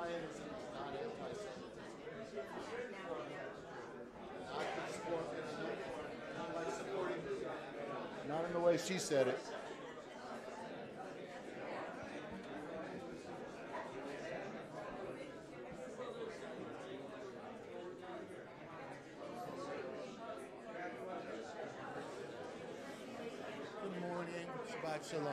Zionism is not anti-Semitism. Not by supporting it. Not in the way she said it. Good morning. Shabbat Shalom.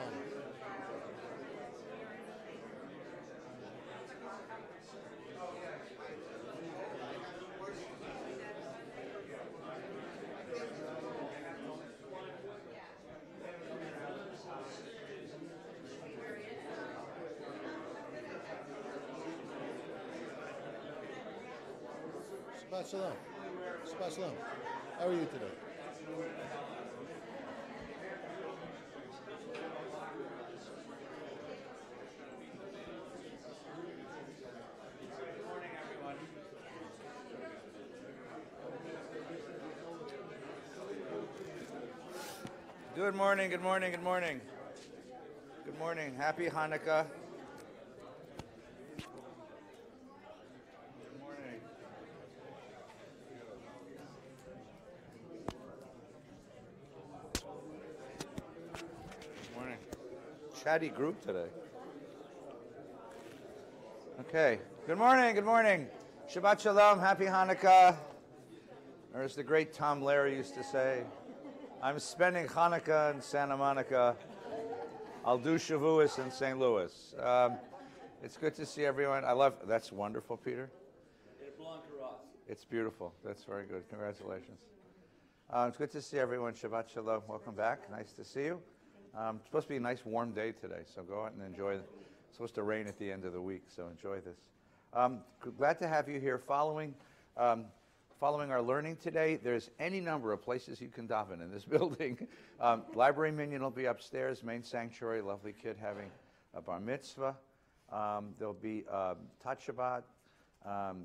Shabbat Shalom. Shabbat Shalom. How are you today? Good morning, good morning, good morning. Good morning. Happy Hanukkah. Good morning. Good morning. Chatty group today. Okay. Good morning, good morning. Shabbat Shalom, Happy Hanukkah. Or as the great Tom Lehrer used to say, I'm spending Hanukkah in Santa Monica. I'll do Shavuos in St. Louis. It's good to see everyone. That's wonderful, Peter. It's beautiful. That's very good. Congratulations. It's good to see everyone. Shabbat Shalom. Welcome back. Nice to see you. It's supposed to be a nice warm day today, so go out and enjoy it. It's supposed to rain at the end of the week, so enjoy this. Glad to have you here following our learning today. There's any number of places you can daven in this building. Library minion will be upstairs, main sanctuary, lovely kid having a bar mitzvah. There'll be Tat Shabbat,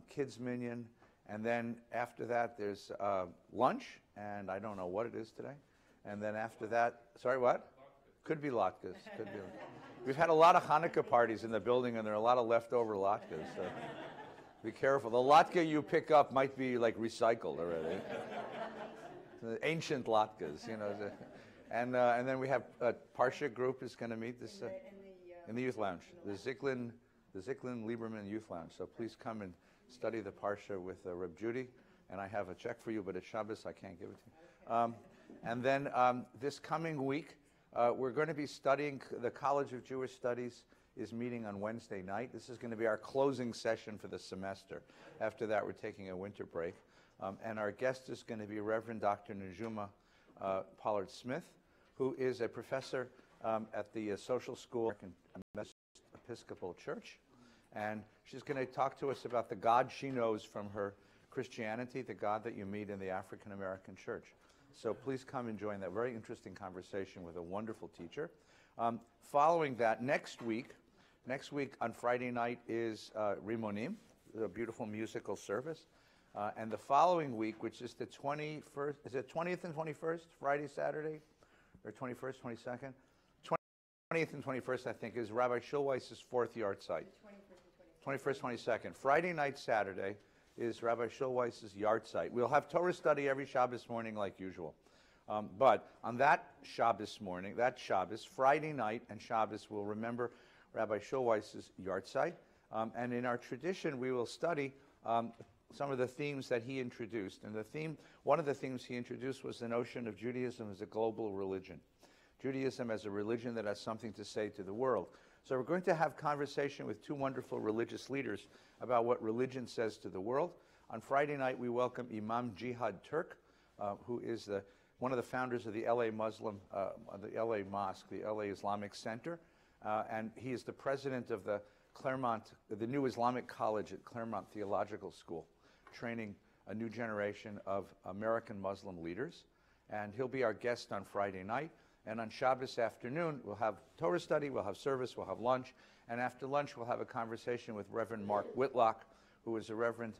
kids minion, and then after that there's lunch, and I don't know what it is today. And then after that, sorry, what? Could be latkes. Could be. We've had a lot of Hanukkah parties in the building, and there are a lot of leftover latkes. So. Be careful. The latke you pick up might be like recycled already. The ancient latkes, you know. And then we have a Parsha group is going to meet this in the youth lounge, the Zicklin Lieberman Youth Lounge. So please come and study the Parsha with Rabbi Judy. And I have a check for you, but it's Shabbos, I can't give it to you. And then this coming week, we're going to be studying the College of Jewish Studies. Is meeting on Wednesday night. This is going to be our closing session for the semester. After that, we're taking a winter break. And our guest is going to be Reverend Dr. Najuma Pollard Smith, who is a professor at the Social School at Episcopal Church. And she's going to talk to us about the God she knows from her Christianity, the God that you meet in the African American church. So please come and join that very interesting conversation with a wonderful teacher. Following that, next week on Friday night is Rimonim, a beautiful musical service. And the following week, which is the 21st, is it 20th and 21st, Friday, Saturday? Or 21st, 22nd? 20th and 21st, I think, is Rabbi Schulweiss's fourth yard site. 21st, 22nd. Friday night, Saturday, is Rabbi Schulweiss's yard site. We'll have Torah study every Shabbos morning like usual. But on that Shabbos morning, Friday night and Shabbos, we'll remember Rabbi Schulweiss's yard site. And in our tradition, we will study some of the themes that he introduced. And one of the themes he introduced was the notion of Judaism as a global religion. Judaism as a religion that has something to say to the world. So we're going to have conversation with two wonderful religious leaders about what religion says to the world. On Friday night, we welcome Imam Jihad Turk, who is one of the founders of the LA the LA Mosque, the LA Islamic Center, and he is the president of the New Islamic College at Claremont Theological School, training a new generation of American Muslim leaders. And he'll be our guest on Friday night. And on Shabbos afternoon, we'll have Torah study, we'll have service, we'll have lunch, and after lunch, we'll have a conversation with Reverend Mark Whitlock, who is a reverend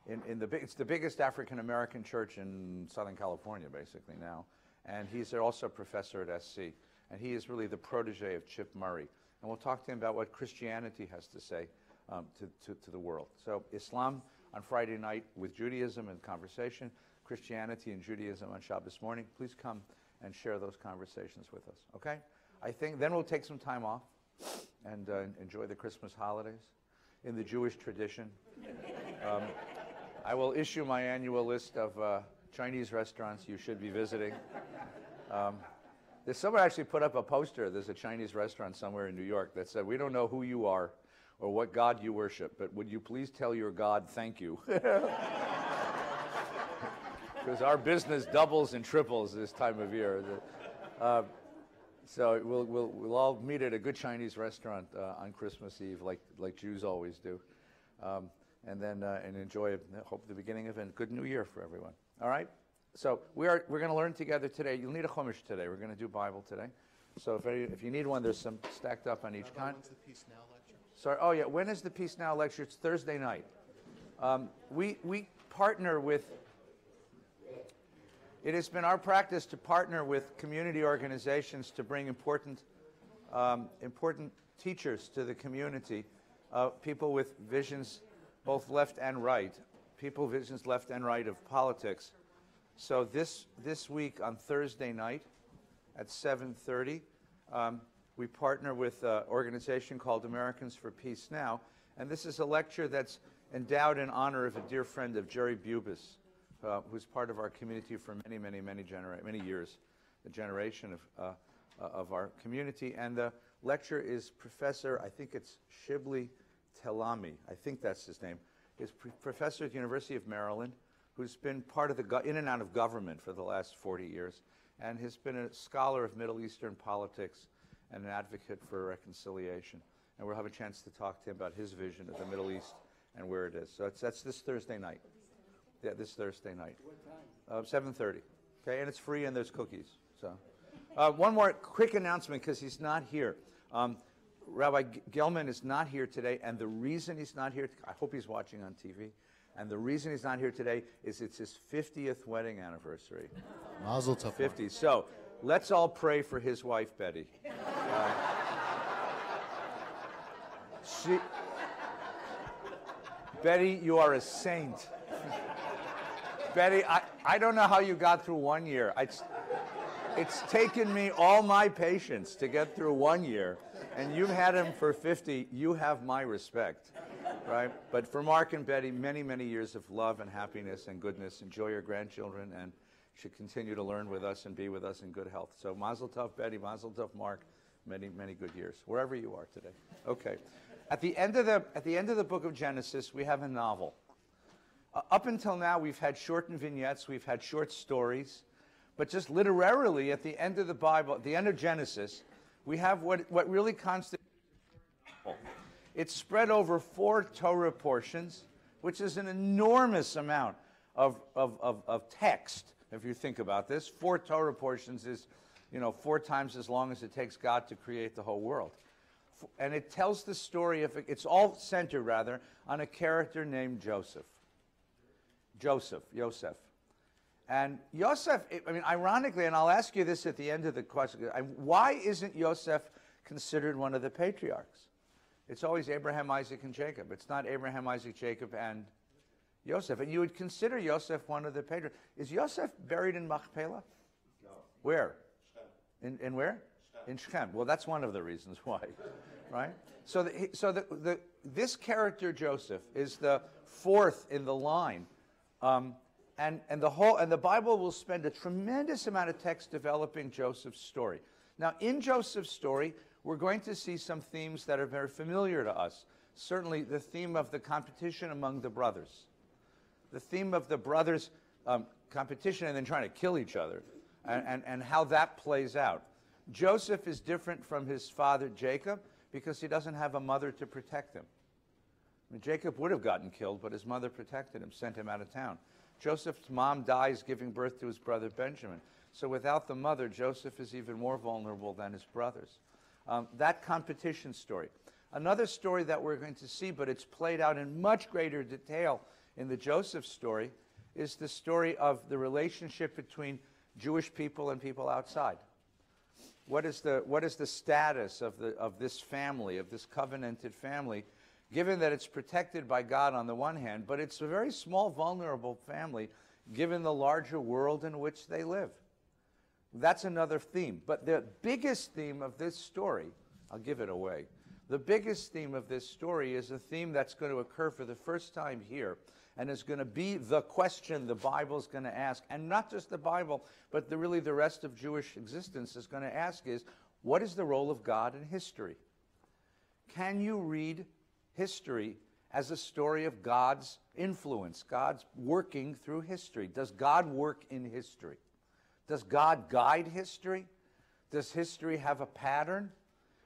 it's the biggest African American church in Southern California, basically now. And he's also a professor at SC. And he is really the protege of Chip Murray. And we'll talk to him about what Christianity has to say to the world. So Islam on Friday night with Judaism and conversation, Christianity and Judaism on Shabbos morning. Please come and share those conversations with us, okay? I think then we'll take some time off and enjoy the Christmas holidays in the Jewish tradition. I will issue my annual list of Chinese restaurants you should be visiting. There's someone actually put up a poster. There's a Chinese restaurant somewhere in New York that said, "We don't know who you are or what God you worship, but would you please tell your God thank you?" Because our business doubles and triples this time of year. So we'll all meet at a good Chinese restaurant on Christmas Eve, like Jews always do, and enjoy, hope the beginning of a good New Year for everyone. All right. So we're going to learn together today. You'll need a chumash today. We're going to do Bible today. So if you need one, there's some stacked up on each kind. When's the Peace Now lecture? Sorry. Oh yeah. When is the Peace Now lecture? It's Thursday night. We partner with. It has been our practice to partner with community organizations to bring important teachers to the community, people with visions both left and right, visions left and right of politics. So this week on Thursday night at 7:30, we partner with an organization called Americans for Peace Now, and this is a lecture that's endowed in honor of a dear friend of Jerry Bubis, who's part of our community for many years, the generation of our community. And the lecture is Professor, I think it's Shibli Telami, I think that's his name, is professor at the University of Maryland, who's been part of in and out of government for the last 40 years, and has been a scholar of Middle Eastern politics and an advocate for reconciliation. And we'll have a chance to talk to him about his vision of the Middle East and where it is. So that's this Thursday night. Yeah, this Thursday night. What time? 7:30. Okay, and it's free and there's cookies. So, one more quick announcement because he's not here. Rabbi Gelman is not here today, and the reason he's not here, I hope he's watching on TV, and the reason he's not here today is it's his 50th wedding anniversary. Mazel tov. 50. So, let's all pray for his wife, Betty. Betty, you are a saint. Betty, I don't know how you got through 1 year. It's taken me all my patience to get through 1 year, and you've had him for 50. You have my respect, right? But for Mark and Betty, many, many years of love and happiness and goodness. Enjoy your grandchildren, and should continue to learn with us and be with us in good health. So Mazel Tov, Betty. Mazel Tov, Mark. Many, many good years, wherever you are today. Okay. At the end of the book of Genesis, we have a novel. Up until now, we've had shortened vignettes, we've had short stories, but just literarily, at the end of the Bible, at the end of Genesis, we have what really constitutes a novel. It's spread over 4 Torah portions, which is an enormous amount of text, if you think about this. 4 Torah portions is, 4 times as long as it takes God to create the whole world. And it tells the story of, it's all centered, rather, on a character named Joseph. Yosef. And Yosef, ironically, and I'll ask you this at the end of the question, why isn't Yosef considered one of the patriarchs? It's always Abraham, Isaac, and Jacob. It's not Abraham, Isaac, Jacob, and Yosef. And you would consider Yosef one of the patriarchs. Is Yosef buried in Machpelah? No. Where? Shechem. In where? Shechem. In Shechem. Well, that's one of the reasons why, right? So this character, Joseph, is the 4th in the line. And the Bible will spend a tremendous amount of text developing Joseph's story. Now, in Joseph's story, we're going to see some themes that are very familiar to us. Certainly, the theme of the competition among the brothers, the theme of the brothers' competition and then trying to kill each other, and how that plays out. Joseph is different from his father Jacob because he doesn't have a mother to protect him. Jacob would have gotten killed, but his mother protected him, sent him out of town. Joseph's mom dies giving birth to his brother Benjamin. So without the mother, Joseph is even more vulnerable than his brothers. That competition story. Another story that we're going to see, but it's played out in much greater detail in the Joseph story, is the story of the relationship between Jewish people and people outside. What is the status of this family, of this covenanted family, given that it's protected by God on the one hand, but it's a very small, vulnerable family given the larger world in which they live. That's another theme. But the biggest theme of this story, I'll give it away, the biggest theme of this story is a theme that's going to occur for the first time here, and is going to be the question the Bible's going to ask, and not just the Bible, but really the rest of Jewish existence is going to ask is, what is the role of God in history? Can you read history as a story of God's influence, God's working through history? Does God work in history? Does God guide history? Does history have a pattern?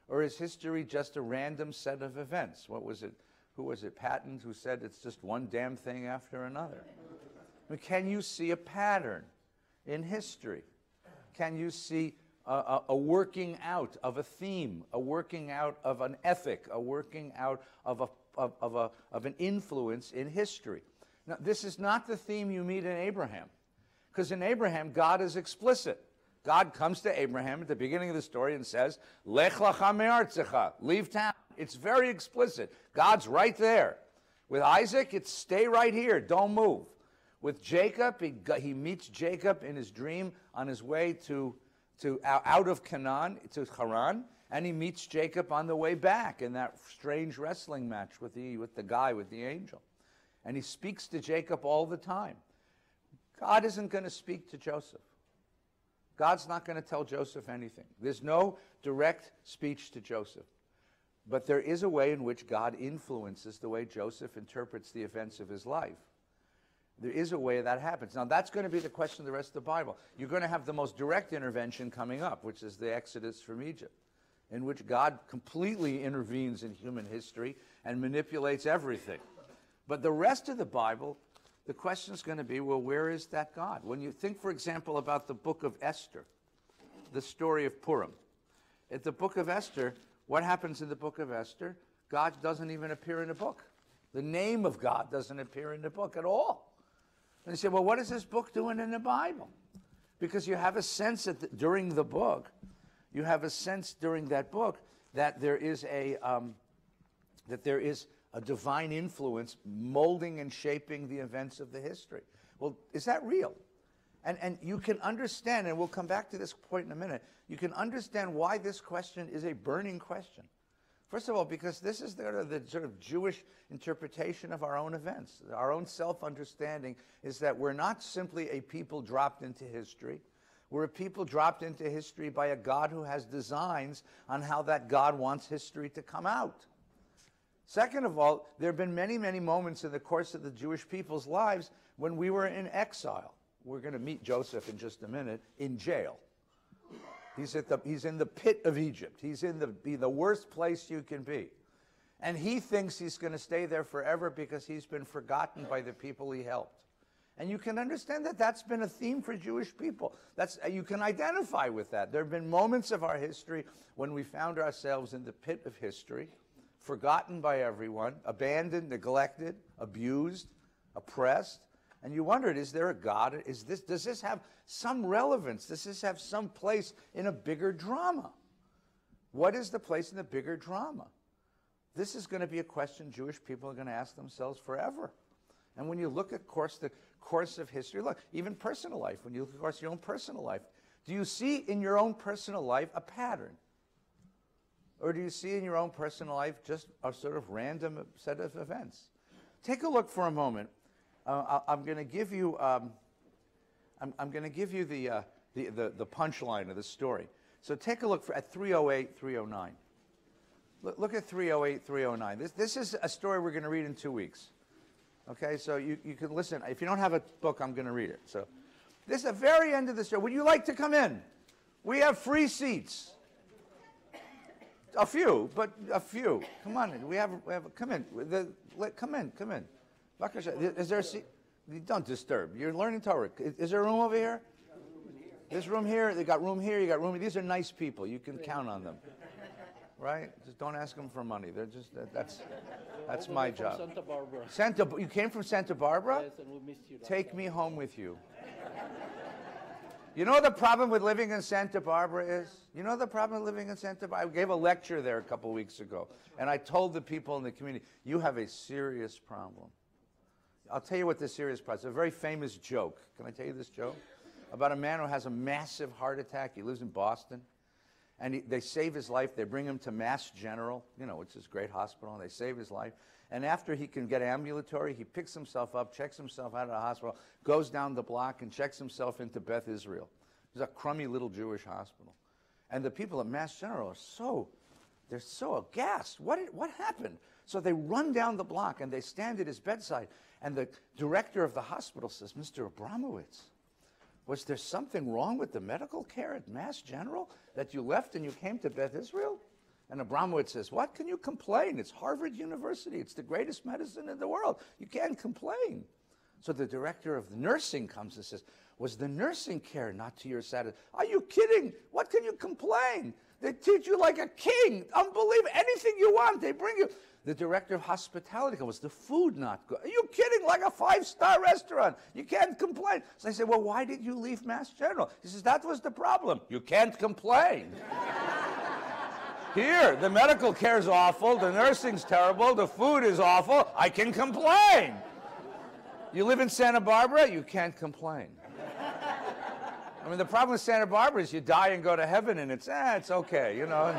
Or is history just a random set of events? What was it? Who was it? Patton, who said it's just one damn thing after another. I mean, can you see a pattern in history? Can you see a working out of a theme, a working out of an ethic, a working out of an influence in history? Now, this is not the theme you meet in Abraham, because in Abraham, God is explicit. God comes to Abraham at the beginning of the story and says, Lech lecha me'artzecha, leave town. It's very explicit. God's right there. With Isaac, it's stay right here, don't move. With Jacob, he meets Jacob in his dream on his way out of Canaan to Haran, and he meets Jacob on the way back in that strange wrestling match with the angel. And he speaks to Jacob all the time. God isn't going to speak to Joseph. God's not going to tell Joseph anything. There's no direct speech to Joseph. But there is a way in which God influences the way Joseph interprets the events of his life. There is a way that happens. Now, that's going to be the question of the rest of the Bible. You're going to have the most direct intervention coming up, which is the Exodus from Egypt, in which God completely intervenes in human history and manipulates everything. But the rest of the Bible, the question is going to be, well, where is that God? When you think, for example, about the book of Esther, the story of Purim. At the book of Esther, what happens in the book of Esther? God doesn't even appear in the book. The name of God doesn't appear in the book at all. And you say, well, what is this book doing in the Bible? Because you have a sense that during the book, you have a sense during that book that there is a divine influence molding and shaping the events of the history. Well, is that real? And you can understand, and we'll come back to this point in a minute, you can understand why this question is a burning question. First of all, because this is the sort of Jewish interpretation of our own events. Our own self-understanding is that we're not simply a people dropped into history. We're a people dropped into history by a God who has designs on how that God wants history to come out. Second of all, there have been many, many moments in the course of the Jewish people's lives when we were in exile. We're going to meet Joseph in just a minute, in jail. He's in the pit of Egypt. He's in the worst place you can be. And he thinks he's going to stay there forever because he's been forgotten by the people he helped. And you can understand that that's been a theme for Jewish people. You can identify with that. There have been moments of our history when we found ourselves in the pit of history, forgotten by everyone, abandoned, neglected, abused, oppressed. And you wondered, is there a God? Does this have some relevance? Does this have some place in a bigger drama? What is the place in the bigger drama? This is going to be a question Jewish people are going to ask themselves forever. And when you look at the course of history, look, even personal life, when you look at the course of your own personal life, do you see in your own personal life a pattern? Or do you see in your own personal life just a sort of random set of events? Take a look for a moment. I'm going to give you the punchline of the story. So take a look at 308, 309. Look at 308, 309. This is a story we're going to read in 2 weeks. Okay, so you can listen. If you don't have a book, I'm going to read it. So this is the very end of the story. Would you like to come in? We have free seats. A few, but a few. Come on in. We have come in. Come in. Is there a seat? Don't disturb. You're learning Torah. Is there a room over here? There's room here. They got room here. You got room. These are nice people. You can count on them, right? Just don't ask them for money. They're just that's my job. Santa Barbara. You came from Santa Barbara? Yes, and we missed you. Take me home with you. You know the problem with living in Santa Barbara is? You know the problem with living in Santa Barbara? I gave a lecture there a couple weeks ago, and I told the people in the community, you have a serious problem. I'll tell you what the serious problem is. It's a very famous joke. Can I tell you this joke? About a man who has a massive heart attack. He lives in Boston. And they save his life. They bring him to Mass General, you know, which is a great hospital, and they save his life. And after he can get ambulatory, he picks himself up, checks himself out of the hospital, goes down the block and checks himself into Beth Israel. It's a crummy little Jewish hospital. And the people at Mass General are they're so aghast. What happened? So they run down the block and they stand at his bedside. And the director of the hospital says, Mr. Abramowitz, was there something wrong with the medical care at Mass General that you left and you came to Beth Israel? And Abramowitz says, what can you complain? It's Harvard University. It's the greatest medicine in the world. You can't complain. So the director of the nursing comes and says, was the nursing care not to your satisfaction? Are you kidding? What can you complain? They teach you like a king. Unbelievable. Anything you want, they bring you. The director of hospitality goes, was the food not good? Are you kidding? Like a 5-star restaurant. You can't complain. So I said, well, why did you leave Mass General? He says, that was the problem. You can't complain. Here, the medical care is awful. The nursing's terrible. The food is awful. I can complain. You live in Santa Barbara, you can't complain. I mean, the problem with Santa Barbara is you die and go to heaven, and it's okay, you know.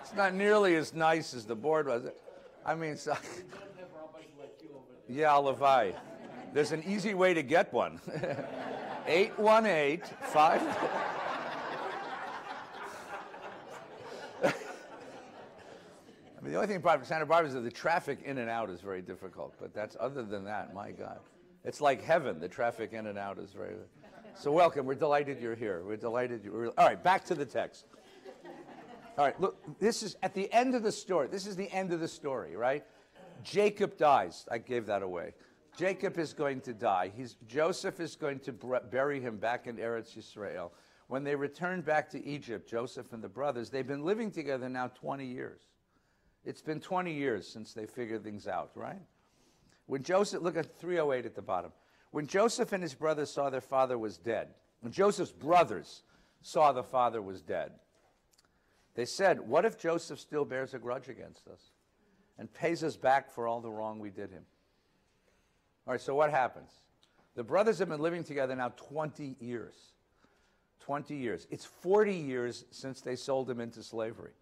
It's not nearly as nice as the board was. I mean, so, yeah, Levi. There's an easy way to get one. 818-5. I mean, the only thing about Santa Barbara is that the traffic in and out is very difficult. But that's other than that, my God. It's like heaven. The traffic in and out is very. So welcome. We're delighted you're here. We're delighted you're. All right, back to the text. All right, look, this is at the end of the story. This is the end of the story, right? Jacob dies. I gave that away. Jacob is going to die. Joseph is going to bury him back in Eretz Yisrael. When they return back to Egypt, Joseph and the brothers, they've been living together now 20 years. It's been 20 years since they figured things out, right? When Joseph, look at 308 at the bottom. When Joseph and his brothers saw their father was dead, when Joseph's brothers saw the father was dead, they said, what if Joseph still bears a grudge against us and pays us back for all the wrong we did him? All right, so what happens? The brothers have been living together now 20 years. 20 years. It's 40 years since they sold him into slavery,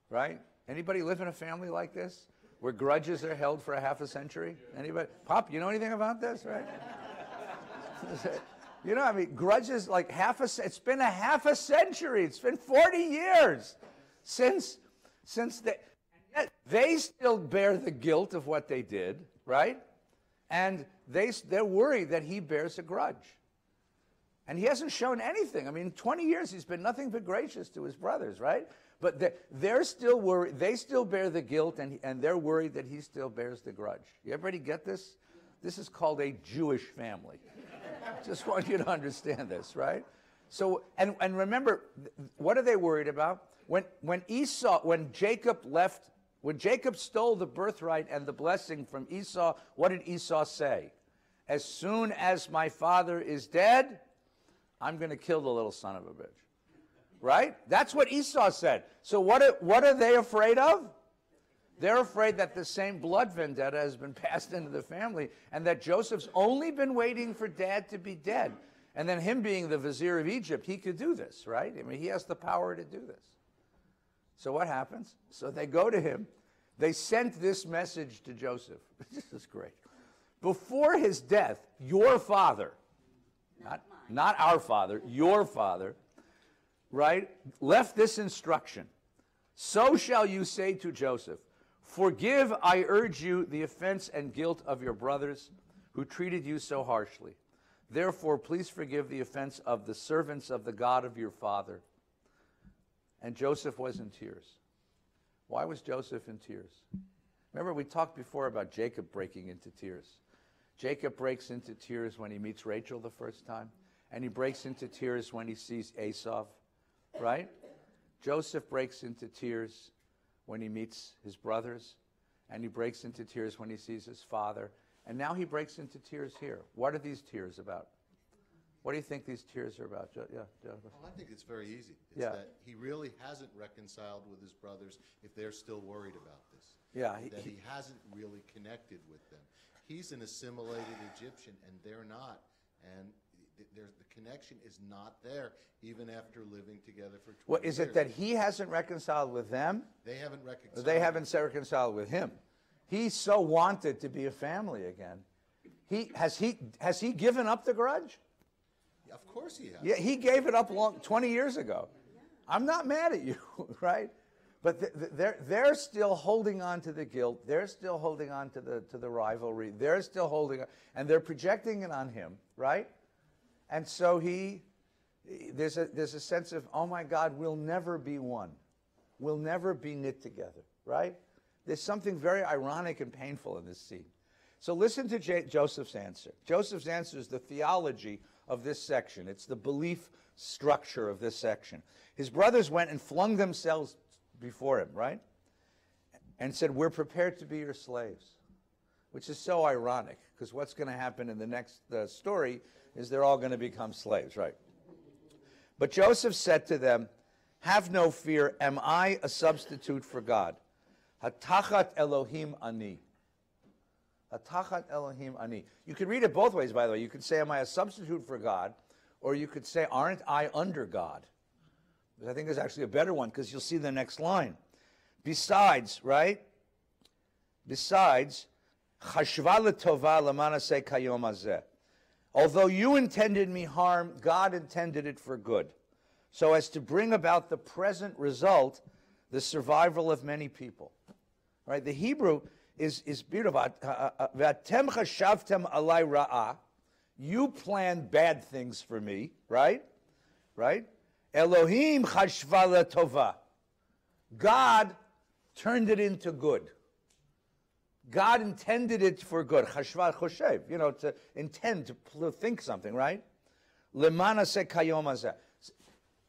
right? Anybody live in a family like this, where grudges are held for a half a century? Anybody? Pop, you know anything about this, right? You know, I mean, grudges like it's been a half a century. It's been 40 years since they still bear the guilt of what they did, right? And they're worried that he bears a grudge. And he hasn't shown anything. I mean, 20 years he's been nothing but gracious to his brothers, right? But they're still worried. They still bear the guilt, and they're worried that he still bears the grudge. You everybody get this? This is called a Jewish family. Just want you to understand this, right? So, and remember, what are they worried about? When Jacob stole the birthright and the blessing from Esau, what did Esau say? As soon as my father is dead, I'm going to kill the little son of a bitch. Right? That's what Esau said. So what are they afraid of? They're afraid that the same blood vendetta has been passed into the family, and that Joseph's only been waiting for dad to be dead. And then him being the vizier of Egypt, he could do this, right? I mean, he has the power to do this. So what happens? So they go to him. They sent this message to Joseph. This is great. Before his death, your father, not our father, your father, right, left this instruction. So shall you say to Joseph, forgive, I urge you, the offense and guilt of your brothers who treated you so harshly. Therefore, please forgive the offense of the servants of the God of your father. And Joseph was in tears. Why was Joseph in tears? Remember, we talked before about Jacob breaking into tears. Jacob breaks into tears when he meets Rachel the first time, and he breaks into tears when he sees Esau, right? Joseph breaks into tears when he meets his brothers, and he breaks into tears when he sees his father, and now he breaks into tears here. What are these tears about? What do you think these tears are about? Yeah, Jennifer. Well, I think it's very easy. It's Yeah. that he really hasn't reconciled with his brothers if they're still worried about this. Yeah, That he hasn't really connected with them. He's an assimilated Egyptian, and they're not. And the connection is not there, even after living together for 20 Well, is years. it that he hasn't reconciled with them? They haven't reconciled. They haven't reconciled with him. He so wanted to be a family again. Has he given up the grudge? Of course he has. Yeah, he gave it up 20 years ago. I'm not mad at you, right? But they're still holding on to the guilt. They're still holding on to the rivalry. They're still holding on, and they're projecting it on him, right? And so there's a sense of, oh my God, we'll never be one. We'll never be knit together, right? There's something very ironic and painful in this scene. So listen to Joseph's answer. Joseph's answer is the theology of this section. It's the belief structure of this section. His brothers went and flung themselves before him, right? And said, we're prepared to be your slaves, which is so ironic, because what's going to happen in the next story is they're all going to become slaves, right? But Joseph said to them, have no fear, am I a substitute for God? Hatachat Elohim ani. Hatachat Elohim ani. You could read it both ways, by the way. You could say, am I a substitute for God? Or you could say, aren't I under God? I think there's actually a better one, because you'll see the next line. Besides, right? Besides, chashva l'tova l'manaseh kayom hazeh. Although you intended me harm, God intended it for good, so as to bring about the present result, the survival of many people. Right? The Hebrew is beautiful. V'atem chashavtem alai ra'ah. You planned bad things for me, right? Right? Elohim chashva l'tova. God turned it into good. God intended it for good. Chashva choshev, to intend, to think something, right? Lemanaseh kayom hazeh.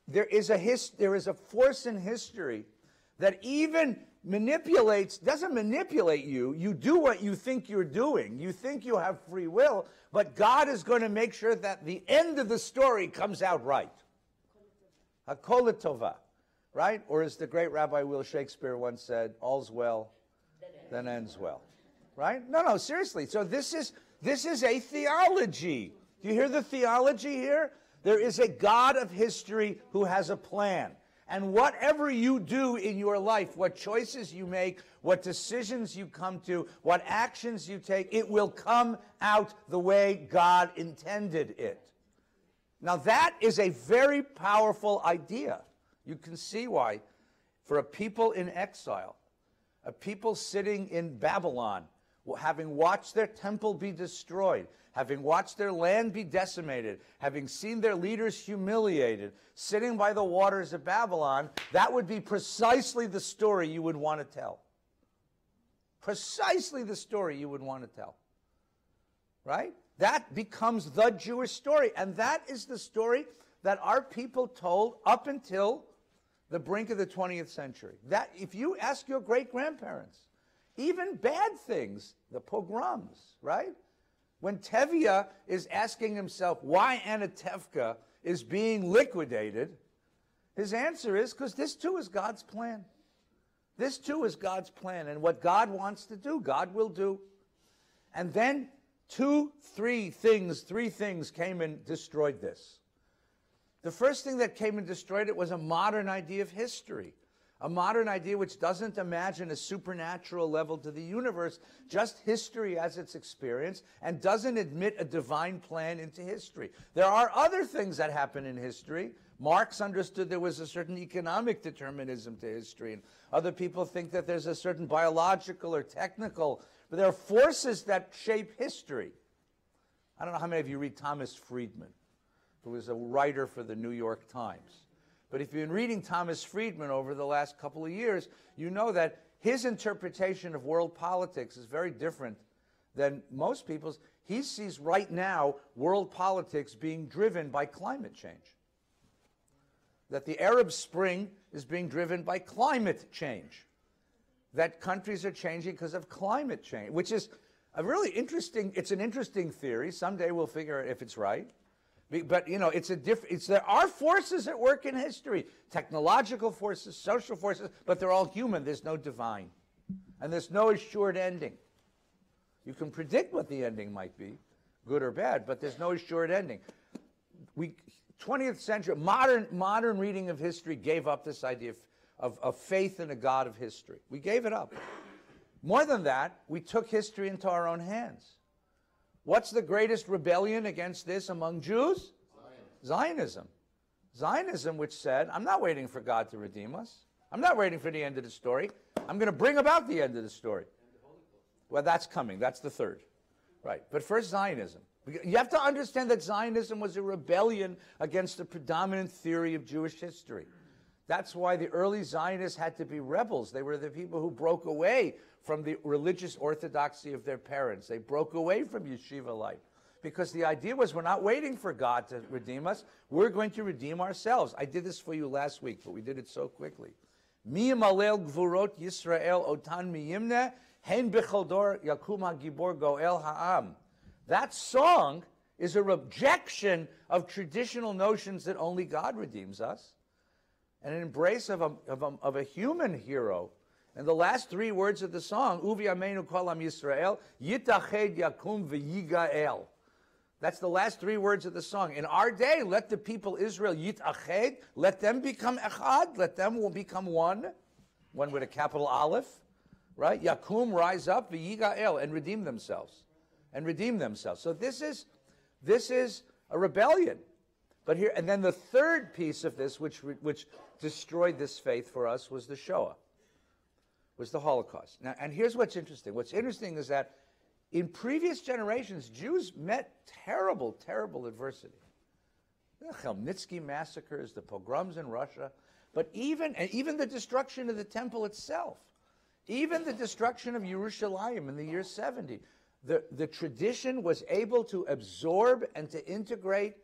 There is a force in history that even doesn't manipulate you. You do what you think you're doing. You think you have free will, but God is going to make sure that the end of the story comes out right. Hakol tova, right? Or as the great Rabbi Will Shakespeare once said, all's well, then ends well. Right? No, seriously. So this is a theology. Do you hear the theology here? There is a God of history who has a plan. And whatever you do in your life, what choices you make, what decisions you come to, what actions you take, it will come out the way God intended it. Now that is a very powerful idea. You can see why, for a people in exile, a people sitting in Babylon, having watched their temple be destroyed, having watched their land be decimated, having seen their leaders humiliated, sitting by the waters of Babylon, that would be precisely the story you would want to tell. Precisely the story you would want to tell. Right? That becomes the Jewish story. And that is the story that our people told up until the brink of the 20th century. That, if you ask your great-grandparents, even bad things, the pogroms, right? When Tevye is asking himself why Anatevka is being liquidated, his answer is because this too is God's plan. This too is God's plan. And what God wants to do, God will do. And then three things came and destroyed this. The first thing that came and destroyed it was a modern idea of history. A modern idea which doesn't imagine a supernatural level to the universe, just history as its experience, and doesn't admit a divine plan into history. There are other things that happen in history. Marx understood there was a certain economic determinism to history, and other people think that there's a certain biological or technical, but there are forces that shape history. I don't know how many of you read Thomas Friedman, who was a writer for the New York Times. But if you've been reading Thomas Friedman over the last couple of years, you know that his interpretation of world politics is very different than most people's. He sees right now world politics being driven by climate change. That the Arab Spring is being driven by climate change. That countries are changing because of climate change, which is a really interesting, it's an interesting theory. Someday we'll figure out if it's right. But, you know, there are forces at work in history, technological forces, social forces, but they're all human. There's no divine. And there's no assured ending. You can predict what the ending might be, good or bad, but there's no assured ending. 20th century, modern reading of history gave up this idea of faith in a God of history. We gave it up. More than that, we took history into our own hands. What's the greatest rebellion against this among Jews? Zionism. Zionism, which said, I'm not waiting for God to redeem us. I'm not waiting for the end of the story. I'm going to bring about the end of the story. Well, that's coming. That's the third. Right. But first, Zionism. You have to understand that Zionism was a rebellion against the predominant theory of Jewish history. That's why the early Zionists had to be rebels. They were the people who broke away from the religious orthodoxy of their parents. They broke away from yeshiva life. Because the idea was, we're not waiting for God to redeem us. We're going to redeem ourselves. I did this for you last week, but we did it so quickly. Mi yimalel gvurot Yisrael otan miyimne hen b'chol dor yakum hagibor goel ha'am. That song is a rejection of traditional notions that only God redeems us, and an embrace of a human hero. And the last three words of the song, Uvi Ameinu Kol Am Yisrael, Yitached Yakum V'Yigael. That's the last three words of the song. In our day, let the people Israel Yitached, let them become Echad, let them become one with a capital Aleph, right? Yakum, rise up, V'Yigael, and redeem themselves. So this is a rebellion. But here, and then the third piece of this, which destroyed this faith for us, was the Shoah, was the Holocaust. Now, and here's what's interesting. What's interesting is that in previous generations, Jews met terrible, terrible adversity. The Chmelnytsky massacres, the pogroms in Russia, but even the destruction of the temple itself, even the destruction of Yerushalayim in the year 70. The tradition was able to absorb and to integrate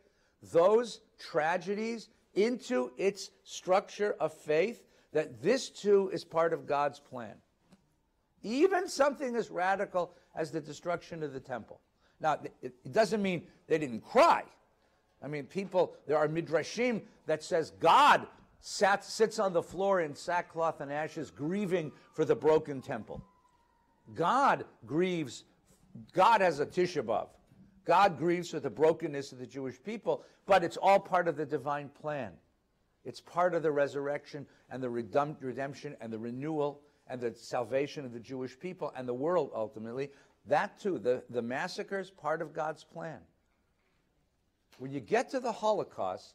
those tragedies into its structure of faith, that this too is part of God's plan. Even something as radical as the destruction of the temple. Now, it doesn't mean they didn't cry. I mean, there are midrashim that says God sits on the floor in sackcloth and ashes, grieving for the broken temple. God grieves. God has a Tisha B'Av. God grieves for the brokenness of the Jewish people, but it's all part of the divine plan. It's part of the resurrection and the redemption and the renewal and the salvation of the Jewish people and the world ultimately. That too, the massacres, part of God's plan. When you get to the Holocaust,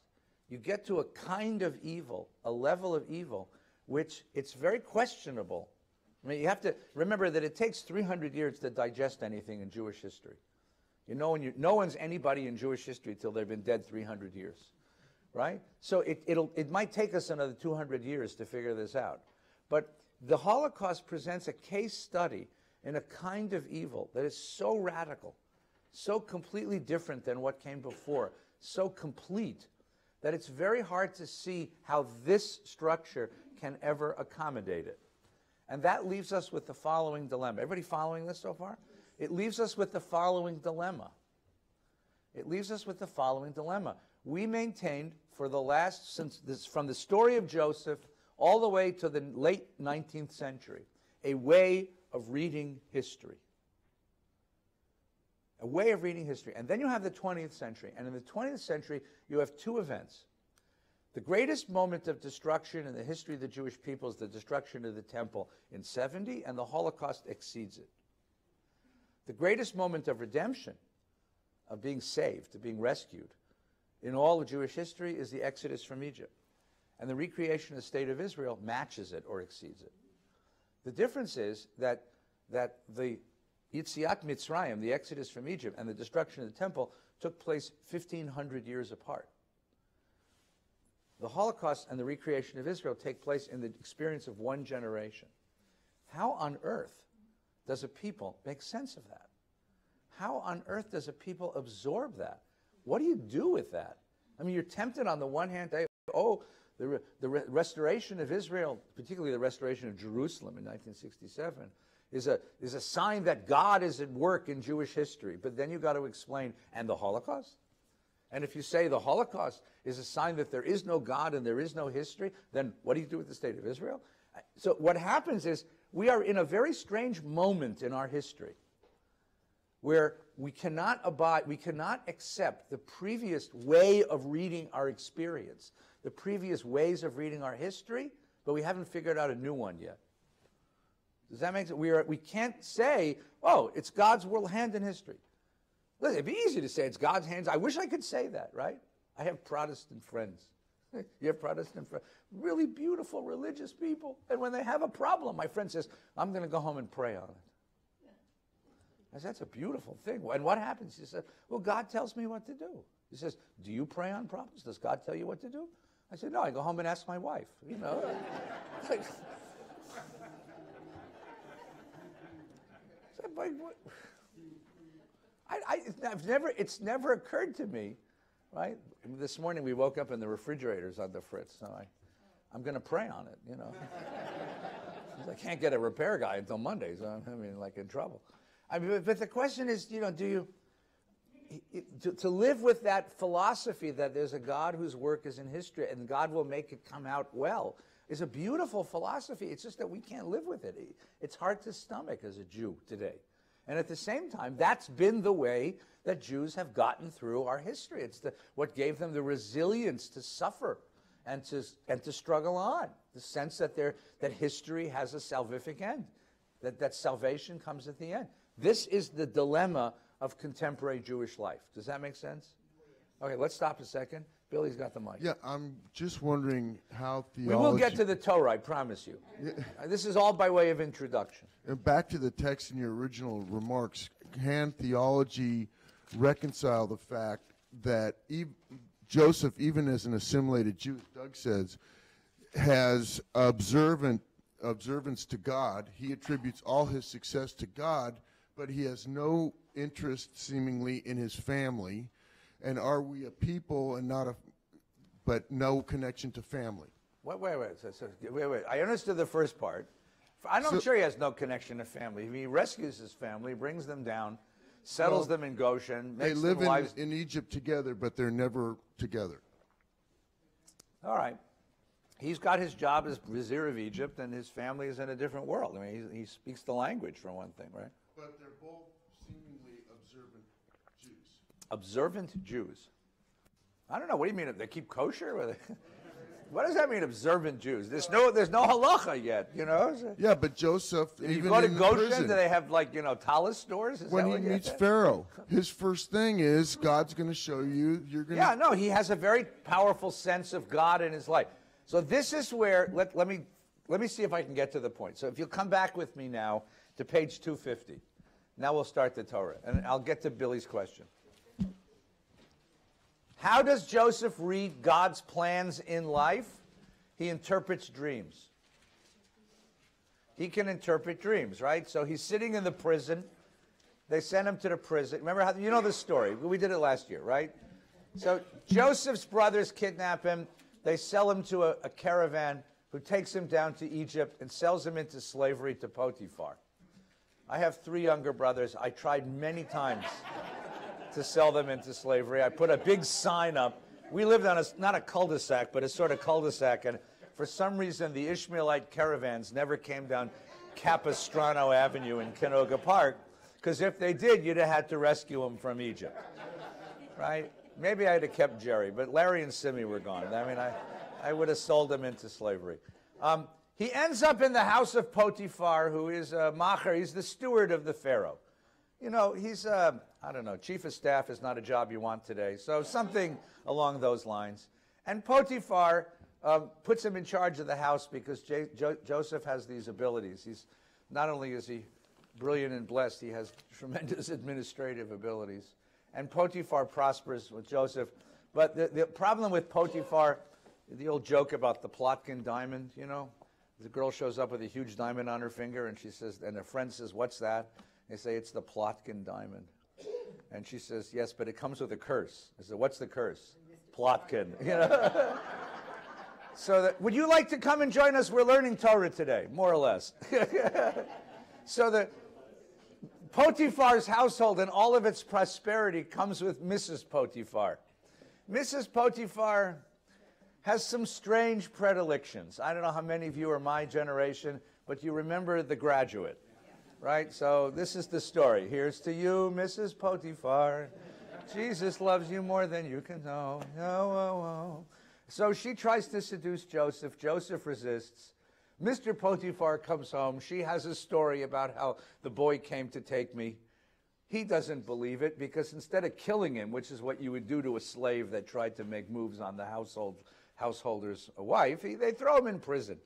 you get to a kind of evil, a level of evil, which it's very questionable. I mean, you have to remember that it takes 300 years to digest anything in Jewish history. You know, no one's anybody in Jewish history till they've been dead 300 years, right? So it might take us another 200 years to figure this out. But the Holocaust presents a case study in a kind of evil that is so radical, so completely different than what came before, so complete, that it's very hard to see how this structure can ever accommodate it. And that leaves us with the following dilemma. Everybody following this so far? It leaves us with the following dilemma. We maintained for the last, from the story of Joseph all the way to the late 19th century, a way of reading history. A way of reading history. And then you have the 20th century. And in the 20th century, you have two events. The greatest moment of destruction in the history of the Jewish people is the destruction of the temple in 70, and the Holocaust exceeds it. The greatest moment of redemption, of being saved, of being rescued, in all of Jewish history is the Exodus from Egypt. And the recreation of the state of Israel matches it or exceeds it. The difference is that the Yitziat Mitzrayim, the Exodus from Egypt, and the destruction of the temple took place 1,500 years apart. The Holocaust and the recreation of Israel take place in the experience of one generation. How on earth does a people make sense of that? How on earth does a people absorb that? What do you do with that? I mean, you're tempted on the one hand, the restoration of Israel, particularly the restoration of Jerusalem in 1967, is a sign that God is at work in Jewish history. But then you've got to explain, and the Holocaust? And if you say the Holocaust is a sign that there is no God and there is no history, then what do you do with the state of Israel? So what happens is we are in a very strange moment in our history where we cannot accept the previous way of reading our experience, the previous ways of reading our history, but we haven't figured out a new one yet. Does that make sense? We can't say, oh, it's God's hand in history. Listen, it'd be easy to say it's God's hands. I wish I could say that, right? I have Protestant friends. You have Protestant friends. Really beautiful, religious people. And when they have a problem, my friend says, I'm going to go home and pray on it. I said, that's a beautiful thing. And what happens? He said, well, God tells me what to do. He says, do you pray on problems? Does God tell you what to do? I said, no, I go home and ask my wife. You know? It's never occurred to me, right? This morning we woke up and the refrigerator's on the fritz, so I'm going to pray on it, you know. I can't get a repair guy until Monday, so I'm like in trouble. But the question is, you know, to live with that philosophy that there's a God whose work is in history and God will make it come out well is a beautiful philosophy. It's just that we can't live with it. It's hard to stomach as a Jew today. And at the same time, that's been the way that Jews have gotten through our history. It's what gave them the resilience to suffer and to struggle on. The sense that history has a salvific end, that salvation comes at the end. This is the dilemma of contemporary Jewish life. Does that make sense? Okay, let's stop a second. Billy's got the mic. Yeah, I'm just wondering how theology... We will get to the Torah, I promise you. Yeah. This is all by way of introduction. And back to the text in your original remarks, can theology reconcile the fact that Joseph, even as an assimilated Jew, Doug says, has observance to God. He attributes all his success to God, but he has no interest, seemingly, in his family. And are we a people and but no connection to family? Wait. I understood the first part. I'm not sure he has no connection to family. He rescues his family, brings them down, settles them in Goshen. They live in Egypt together, but they're never together. All right. He's got his job as vizier of Egypt, and his family is in a different world. I mean, he speaks the language, for one thing, right? But they're both seemingly observant Jews. Observant Jews. I don't know. What do you mean? They keep kosher? What does that mean, observant Jews? There's no halacha yet, you know? Yeah, but Joseph, if you go to Goshen, do they have, like, you know, talis stores? When he meets Pharaoh, his first thing is, God's going to show you, you're going to... Yeah, no, he has a very powerful sense of God in his life. So this is where, let me see if I can get to the point. So if you'll come back with me now to page 250. Now we'll start the Torah, and I'll get to Billy's question. How does Joseph read God's plans in life? He interprets dreams. He can interpret dreams, right? So he's sitting in the prison. They send him to the prison. Remember how, you know the story. We did it last year, right? So Joseph's brothers kidnap him. They sell him to a caravan who takes him down to Egypt and sells him into slavery to Potiphar. I have 3 younger brothers. I tried many times to sell them into slavery. I put a big sign up. We lived on not a cul-de-sac, but a sort of cul-de-sac, and for some reason the Ishmaelite caravans never came down Capistrano Avenue in Canoga Park, because if they did, you'd have had to rescue them from Egypt, right? Maybe I'd have kept Jerry, but Larry and Simi were gone. I mean, I would have sold them into slavery. He ends up in the house of Potiphar, who is a macher. He's the steward of the Pharaoh. You know, he's, I don't know, chief of staff is not a job you want today, so something along those lines. And Potiphar puts him in charge of the house because Joseph has these abilities. Not only is he brilliant and blessed, he has tremendous administrative abilities. And Potiphar prospers with Joseph. But the problem with Potiphar, the old joke about the Plotkin diamond, you know, the girl shows up with a huge diamond on her finger, and she says, and her friend says, "What's that?" They say, "It's the Plotkin diamond." And she says, "Yes, but it comes with a curse." I said, "What's the curse?" Plotkin. You know? So would you like to come and join us? We're learning Torah today, more or less. So Potiphar's household and all of its prosperity comes with Mrs. Potiphar. Mrs. Potiphar has some strange predilections. I don't know how many of you are my generation, but you remember The Graduate, right? So this is the story. Here's to you, Mrs. Potiphar. Jesus loves you more than you can know. Oh, oh, oh. So she tries to seduce Joseph. Joseph resists. Mr. Potiphar comes home. She has a story about how the boy came to take me. He doesn't believe it because instead of killing him, which is what you would do to a slave that tried to make moves on the householder's wife, they throw him in prison.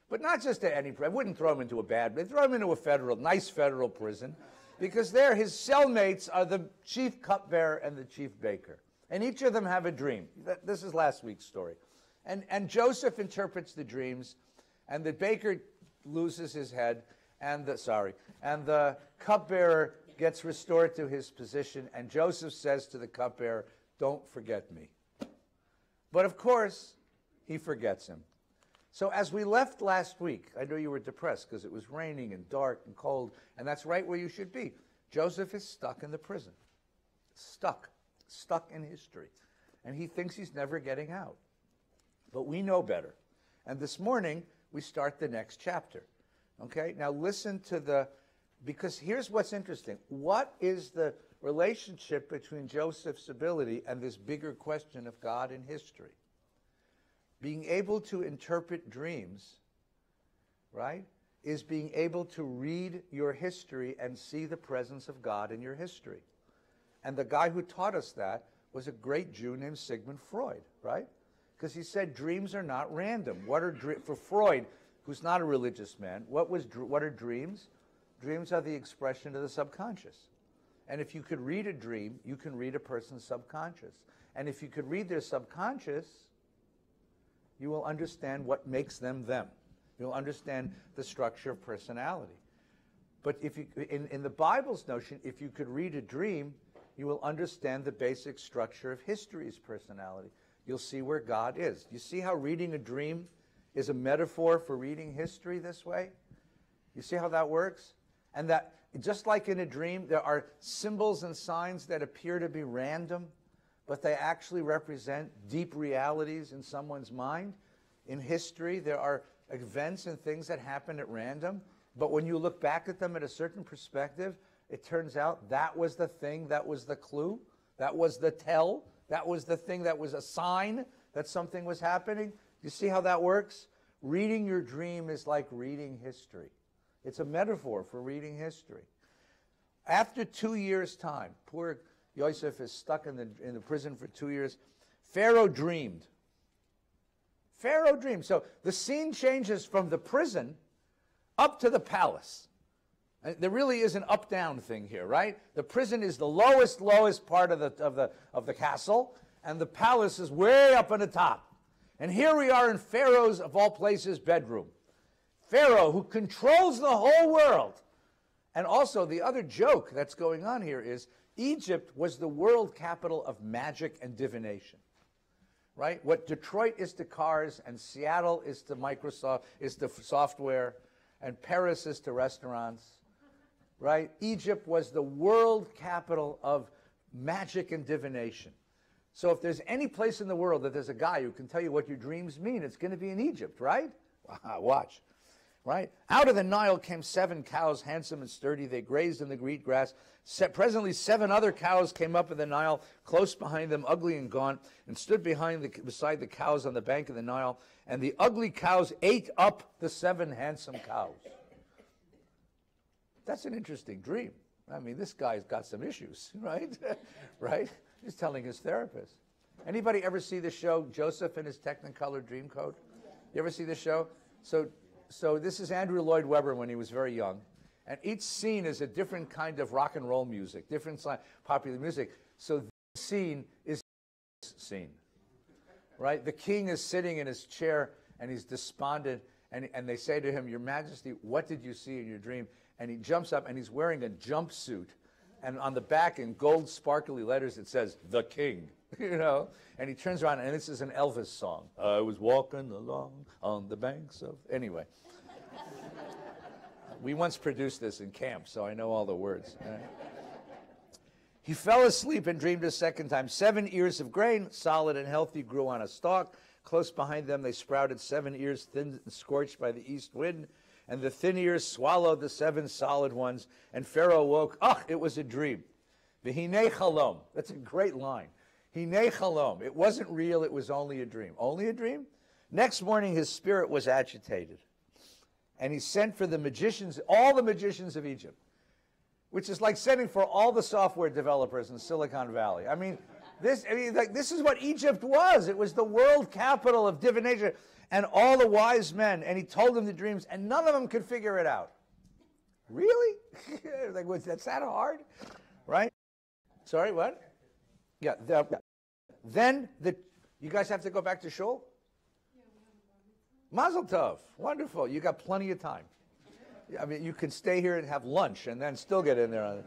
But not just to any prison. I wouldn't throw him into a bad, they throw him into a nice federal prison because there his cellmates are the chief cupbearer and the chief baker. And each of them have a dream. This is last week's story. And Joseph interprets the dreams, and the baker loses his head, and the cupbearer gets restored to his position, and Joseph says to the cupbearer, "Don't forget me." But of course, he forgets him. So as we left last week, I know you were depressed because it was raining and dark and cold, and that's right where you should be. Joseph is stuck in the prison. Stuck in history. And he thinks he's never getting out. But we know better. And this morning, we start the next chapter. Okay? Now listen to because here's what's interesting. What is the relationship between Joseph's ability and this bigger question of God in history? Being able to interpret dreams, right, is being able to read your history and see the presence of God in your history. And the guy who taught us that was a great Jew named Sigmund Freud, right? Because he said dreams are not random. For Freud, who's not a religious man, what are dreams? Dreams are the expression of the subconscious. And if you could read a dream, you can read a person's subconscious. And if you could read their subconscious, you will understand what makes them them. You'll understand the structure of personality. But if you, in the Bible's notion, if you could read a dream, you will understand the basic structure of history's personality. You'll see where God is. You see how reading a dream is a metaphor for reading history this way? You see how that works? And that, just like in a dream, there are symbols and signs that appear to be random, but they actually represent deep realities in someone's mind. In history, there are events and things that happen at random, but when you look back at them at a certain perspective, it turns out that was the thing, that was the clue, that was the tell, that was the thing that was a sign that something was happening. You see how that works? Reading your dream is like reading history. It's a metaphor for reading history. After 2 years' time, poor Yosef is stuck in the prison for 2 years. Pharaoh dreamed. Pharaoh dreamed. So the scene changes from the prison up to the palace. And there really is an up-down thing here, right? The prison is the lowest part of the castle, and the palace is way up on the top. And here we are in Pharaoh's, of all places, bedroom. Pharaoh, who controls the whole world. And also, the other joke that's going on here is Egypt was the world capital of magic and divination, right? What Detroit is to cars, and Seattle is to Microsoft, is to software, and Paris is to restaurants, right? Egypt was the world capital of magic and divination. So if there's any place in the world that there's a guy who can tell you what your dreams mean, it's going to be in Egypt, right? Watch. Right? Out of the Nile came 7 cows, handsome and sturdy. They grazed in the green grass. Presently 7 other cows came up in the Nile, close behind them, ugly and gaunt, and stood beside the cows on the bank of the Nile. And the ugly cows ate up the 7 handsome cows. That's an interesting dream. I mean, this guy's got some issues, right? Right? He's telling his therapist. Anybody ever see the show Joseph and his Technicolor Dreamcoat? You ever see the show? So this is Andrew Lloyd Webber when he was very young. And each scene is a different kind of rock and roll music, different popular music. So this scene is this scene, right? The king is sitting in his chair and he's despondent. And they say to him, "Your Majesty, what did you see in your dream?" And he jumps up and he's wearing a jumpsuit. And on the back in gold sparkly letters it says, "The King." You know, and he turns around, and this is an Elvis song. I was walking along on the banks of... Anyway. We once produced this in camp, so I know all the words. He fell asleep and dreamed a second time. 7 ears of grain, solid and healthy, grew on a stalk. Close behind them they sprouted 7 ears, thin and scorched by the east wind. And the thin ears swallowed the 7 solid ones. And Pharaoh woke. It was a dream. V'hinei chalom. That's a great line. Hinei chalom. It wasn't real. It was only a dream. Only a dream? Next morning his spirit was agitated. And he sent for the magicians, all the magicians of Egypt. Which is like sending for all the software developers in Silicon Valley. This is what Egypt was. It was the world capital of divination. And all the wise men, and he told them the dreams, and none of them could figure it out. Really? That's that hard? Right? Sorry, what? Yeah. Then, you guys have to go back to shul? Mazel tov. Wonderful. You got plenty of time. You can stay here and have lunch and then still get in there.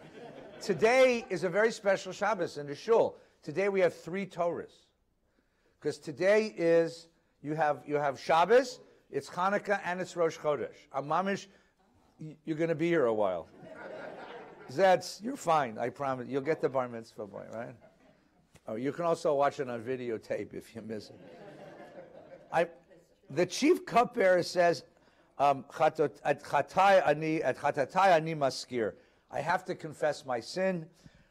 Today is a very special Shabbos in the shul. Today we have 3 Torahs. Because today is, you have Shabbos, it's Hanukkah, and it's Rosh Chodesh. Mamish, you're going to be here a while. You're fine, I promise. You'll get the bar mitzvah boy, right? Oh, you can also watch it on videotape if you miss it. The chief cupbearer says, Chatatai ani maskir. I have to confess my sin.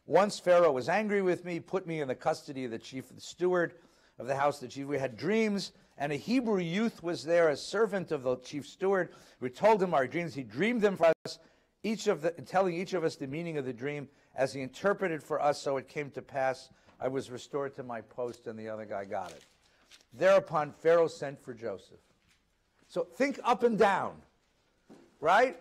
Once Pharaoh was angry with me, put me in the custody of the chief of the steward of the house. The chief, we had dreams, and a Hebrew youth was there, a servant of the chief steward. We told him our dreams. He dreamed them for us, telling each of us the meaning of the dream. As he interpreted for us, so it came to pass. I was restored to my post, and the other guy got it. Thereupon Pharaoh sent for Joseph. So think up and down, right?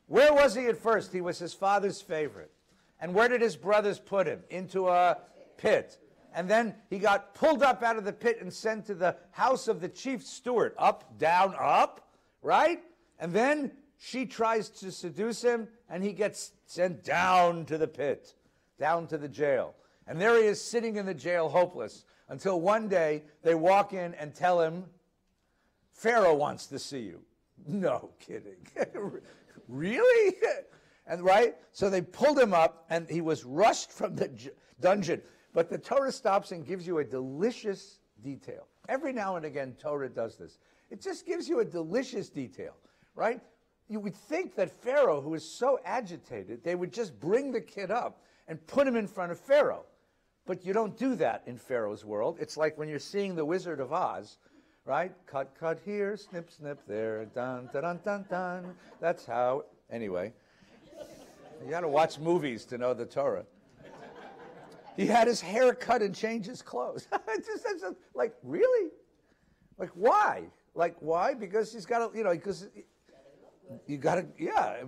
Where was he at first? He was his father's favorite. And where did his brothers put him? Into a pit. And then he got pulled up out of the pit and sent to the house of the chief steward. Up, down, up, right? And then she tries to seduce him, and he gets sent down to the pit, down to the jail. And there he is sitting in the jail hopeless, until one day they walk in and tell him, Pharaoh wants to see you. No kidding. Really? And right? So they pulled him up, and he was rushed from the dungeon. But the Torah stops and gives you a delicious detail. Every now and again, Torah does this. It just gives you a delicious detail, right? You would think that Pharaoh, who is so agitated, they would just bring the kid up and put him in front of Pharaoh. But you don't do that in Pharaoh's world. It's like when you're seeing The Wizard of Oz, right? Cut, cut here, snip, snip there, dun, dun, dun, dun, dun. That's how, anyway. You got to watch movies to know the Torah. He had his hair cut and changed his clothes. Like, really? Like, why? Like, why? Because he's got to, because you got to, yeah.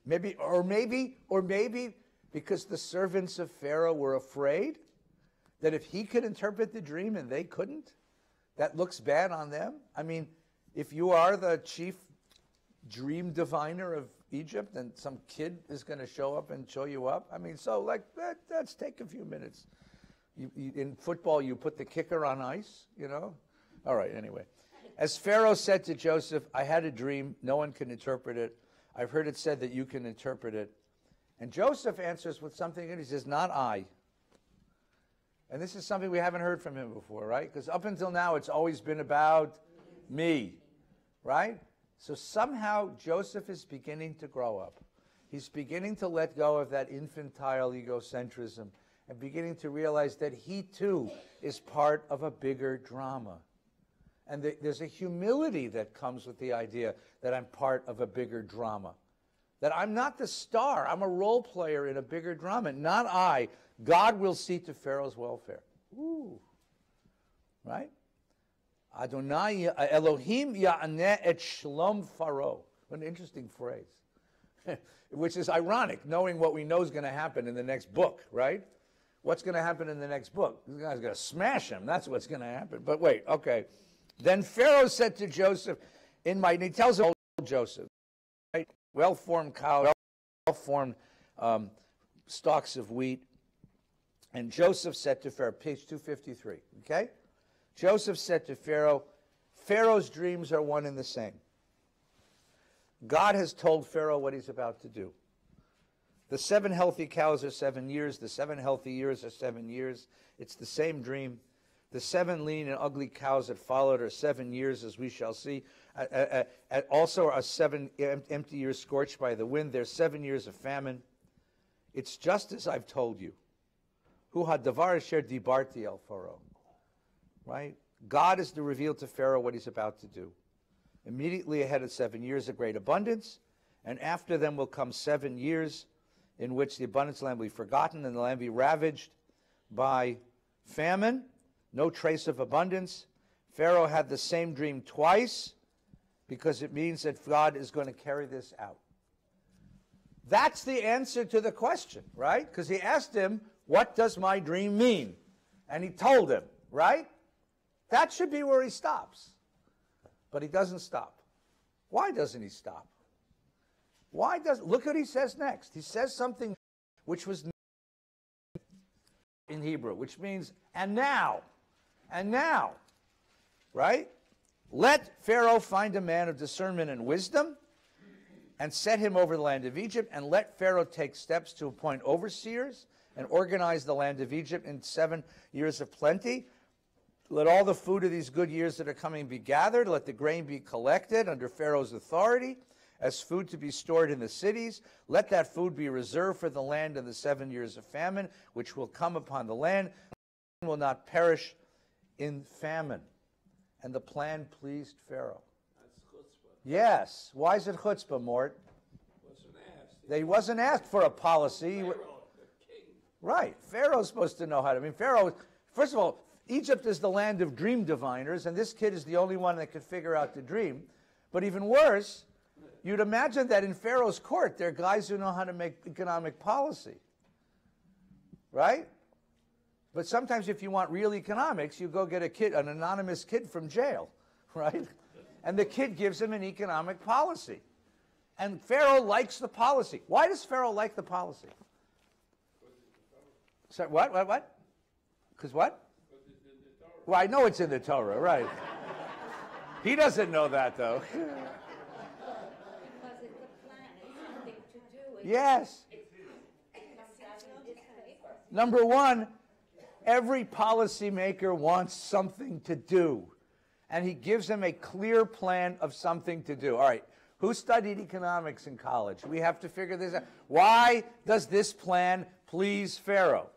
Maybe because the servants of Pharaoh were afraid that if he could interpret the dream and they couldn't, that looks bad on them. If you are the chief dream diviner of Egypt and some kid is going to show up and show you up, let's take a few minutes. In football, you put the kicker on ice, All right, anyway. As Pharaoh said to Joseph, I had a dream. No one can interpret it. I've heard it said that you can interpret it. And Joseph answers with something, and he says, not I. And this is something we haven't heard from him before, right? Because up until now, it's always been about me, right? So somehow Joseph is beginning to grow up. He's beginning to let go of that infantile egocentrism and beginning to realize that he too is part of a bigger drama. And there's a humility that comes with the idea that I'm part of a bigger drama. That I'm not the star. I'm a role player in a bigger drama. Not I. God will see to Pharaoh's welfare. Ooh. Right? Adonai Elohim ya'aneh et shlom Pharaoh. What an interesting phrase. Which is ironic, knowing what we know is going to happen in the next book, right? What's going to happen in the next book? This guy's going to smash him. That's what's going to happen. But wait, okay. Then Pharaoh said to Joseph, and he tells him, Joseph, right? Well-formed cow, well-formed stalks of wheat. And Joseph said to Pharaoh, page 253, okay? Joseph said to Pharaoh, Pharaoh's dreams are one and the same. God has told Pharaoh what he's about to do. The 7 healthy cows are 7 years. The 7 healthy years are 7 years. It's the same dream. The 7 lean and ugly cows that followed are 7 years, as we shall see. Also are 7 empty years scorched by the wind. There's 7 years of famine. It's just as I've told you. Hu hadavar asher dibarti el Pharaoh. Right? God is to reveal to Pharaoh what he's about to do. Immediately ahead of 7 years of great abundance, and after them will come 7 years in which the abundance of the land will be forgotten and the land be ravaged by famine. No trace of abundance. Pharaoh had the same dream twice because it means that God is going to carry this out. That's the answer to the question, right? Because he asked him, what does my dream mean? And he told him, right? That should be where he stops. But he doesn't stop. Why doesn't he stop? Look what he says next. He says something which was in Hebrew, which means, and now, right? Let Pharaoh find a man of discernment and wisdom and set him over the land of Egypt, and let Pharaoh take steps to appoint overseers and organize the land of Egypt in 7 years of plenty. Let all the food of these good years that are coming be gathered. Let the grain be collected under Pharaoh's authority as food to be stored in the cities. Let that food be reserved for the land in the 7 years of famine, which will come upon the land, and will not perish in famine. And the plan pleased Pharaoh. That's chutzpah. Yes. Why is it chutzpah, Mort? Wasn't asked. They wasn't asked for a policy. Pharaoh, the king. Right. Pharaoh's supposed to know how to. I mean, Pharaoh, first of all, Egypt is the land of dream diviners, and this kid is the only one that could figure out the dream. But even worse, you'd imagine that in Pharaoh's court, there are guys who know how to make economic policy. Right? But sometimes if you want real economics, you go get a kid, an anonymous kid from jail, right? And the kid gives him an economic policy. And Pharaoh likes the policy. Why does Pharaoh like the policy? So, what? Because what? Well, I know it's in the Torah, right. He doesn't know that, though. Because it's a plan, it's something to do. Yes. Number one, every policymaker wants something to do. And he gives them a clear plan of something to do. All right, who studied economics in college? We have to figure this out. Why does this plan please Pharaoh?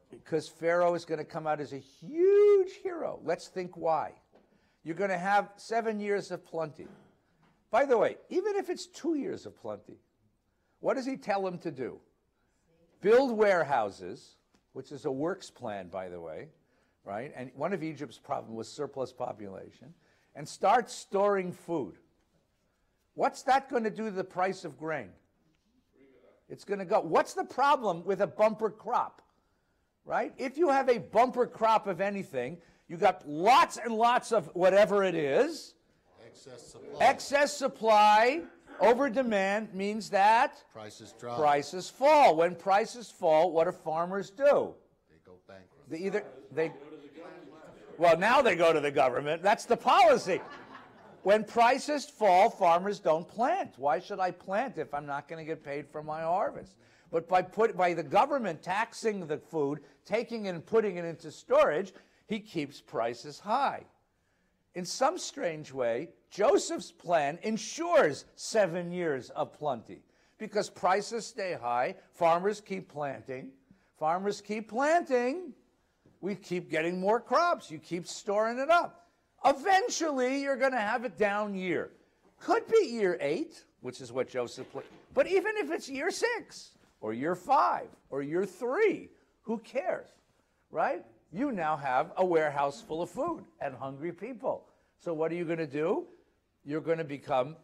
Because Pharaoh is going to come out as a huge hero. Let's think why. You're going to have 7 years of plenty. By the way, even if it's 2 years of plenty, what does he tell him to do? Build warehouses, which is a works plan, by the way, right? And one of Egypt's problems was surplus population. And start storing food. What's that going to do to the price of grain? It's going to go. What's the problem with a bumper crop? Right? If you have a bumper crop of anything, you got lots and lots of whatever it is. Excess supply. Excess supply over demand means that Prices drop. prices fall. When prices fall, what do farmers do? They go bankrupt. Well, now they go to the government. That's the policy. When prices fall, farmers don't plant. Why should I plant if I'm not going to get paid for my harvest? But by the government taxing the food, taking it and putting it into storage, he keeps prices high. In some strange way, Joseph's plan ensures 7 years of plenty because prices stay high, farmers keep planting. Farmers keep planting. We keep getting more crops. You keep storing it up. Eventually, you're going to have a down year. Could be year 8, which is what Joseph planned. But even if it's year 6, or year 5, or year 3, who cares, right? You now have a warehouse full of food and hungry people. So what are you going to do? You're going to become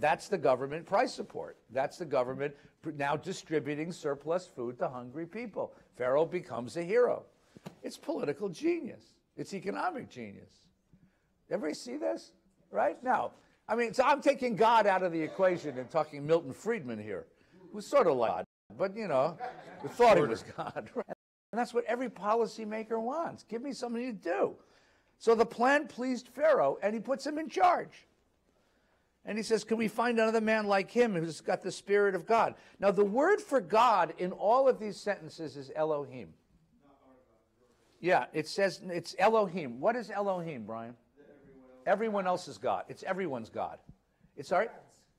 that's the government price support. That's the government now distributing surplus food to hungry people. Pharaoh becomes a hero. It's political genius. It's economic genius. Everybody see this? Right? Now, I mean, so I'm taking God out of the equation and talking Milton Friedman here, who's sort of like God, but, you know, we thought he was God. Right? And that's what every policymaker wants. Give me something to do. So the plan pleased Pharaoh, and he puts him in charge. And he says, can we find another man like him who's got the Spirit of God? Now, the word for God in all of these sentences is Elohim. Yeah, it says it's Elohim. What is Elohim, Brian? Everyone else is God. It's everyone's God. It's sorry?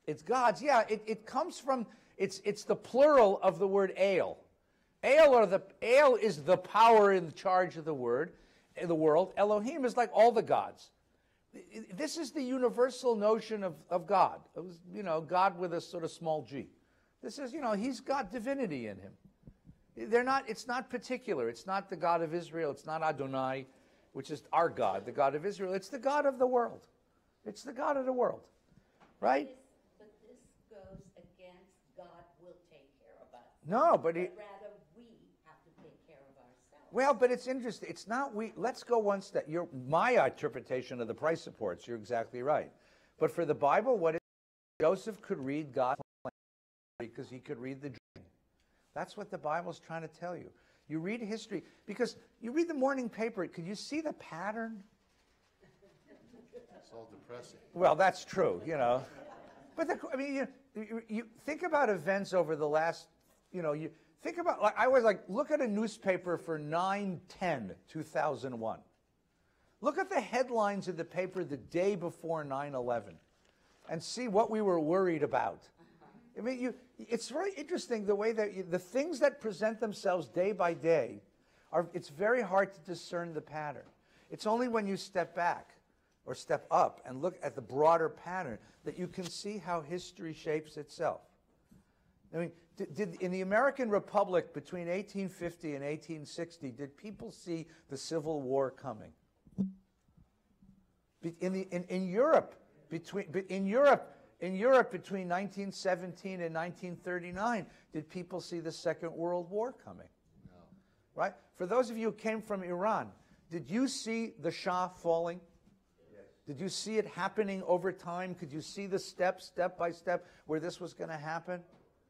It's God's. Yeah, it comes from, it's the plural of the word El. El is the power in charge of the world. Elohim is like all the gods. This is the universal notion of God. It was, God with a sort of small g. This is, he's got divinity in him. It's not particular. It's not the God of Israel. It's not Adonai, which is our God, the God of Israel. It's the God of the world. It's the God of the world. Right? But this goes against God will take care of us. No, but rather we have to take care of ourselves. Well, but it's interesting. It's not we. Let's go one step. My interpretation of the price supports. You're exactly right. But for the Bible, Joseph could read God's language because he could read the dream. That's what the Bible's trying to tell you. You read history because you read the morning paper. Could you see the pattern? It's all depressing. Well, that's true, But you think about events over the last, you think about, I was look at a newspaper for 9/10/2001. Look at the headlines of the paper the day before 9/11 and see what we were worried about. I mean, it's very interesting the way that the things that present themselves day by day, it's very hard to discern the pattern. It's only when you step back or step up and look at the broader pattern that you can see how history shapes itself. I mean, in the American Republic between 1850 and 1860, did people see the Civil War coming? In Europe between 1917 and 1939, did people see the Second World War coming? No. Right? For those of you who came from Iran, did you see the Shah falling? Yes. Did you see it happening over time? Could you see the steps, step by step, where this was going to happen?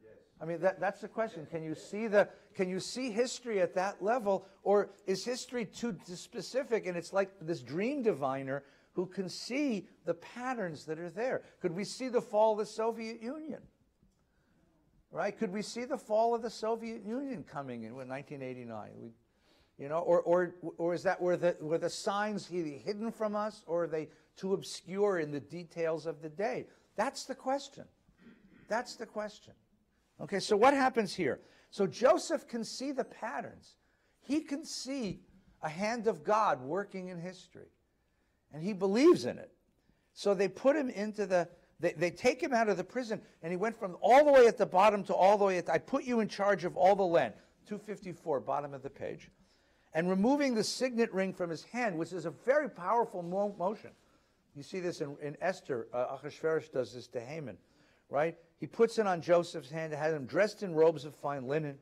Yes. I mean, that's the question. Can you see history at that level, or is history too specific and it's like this dream diviner who can see the patterns that are there? Could we see the fall of the Soviet Union? Right? Could we see the fall of the Soviet Union coming in 1989? Or is that were the signs hidden from us, or are they too obscure in the details of the day? That's the question. That's the question. Okay, so what happens here? So Joseph can see the patterns. He can see a hand of God working in history. And he believes in it. So they put him into they take him out of the prison, and he went from all the way at the bottom to all the way I put you in charge of all the land. 254, bottom of the page. And removing the signet ring from his hand, which is a very powerful motion. You see this in Esther. Ahasuerus does this to Haman, right? He puts it on Joseph's hand, has him dressed in robes of fine linen.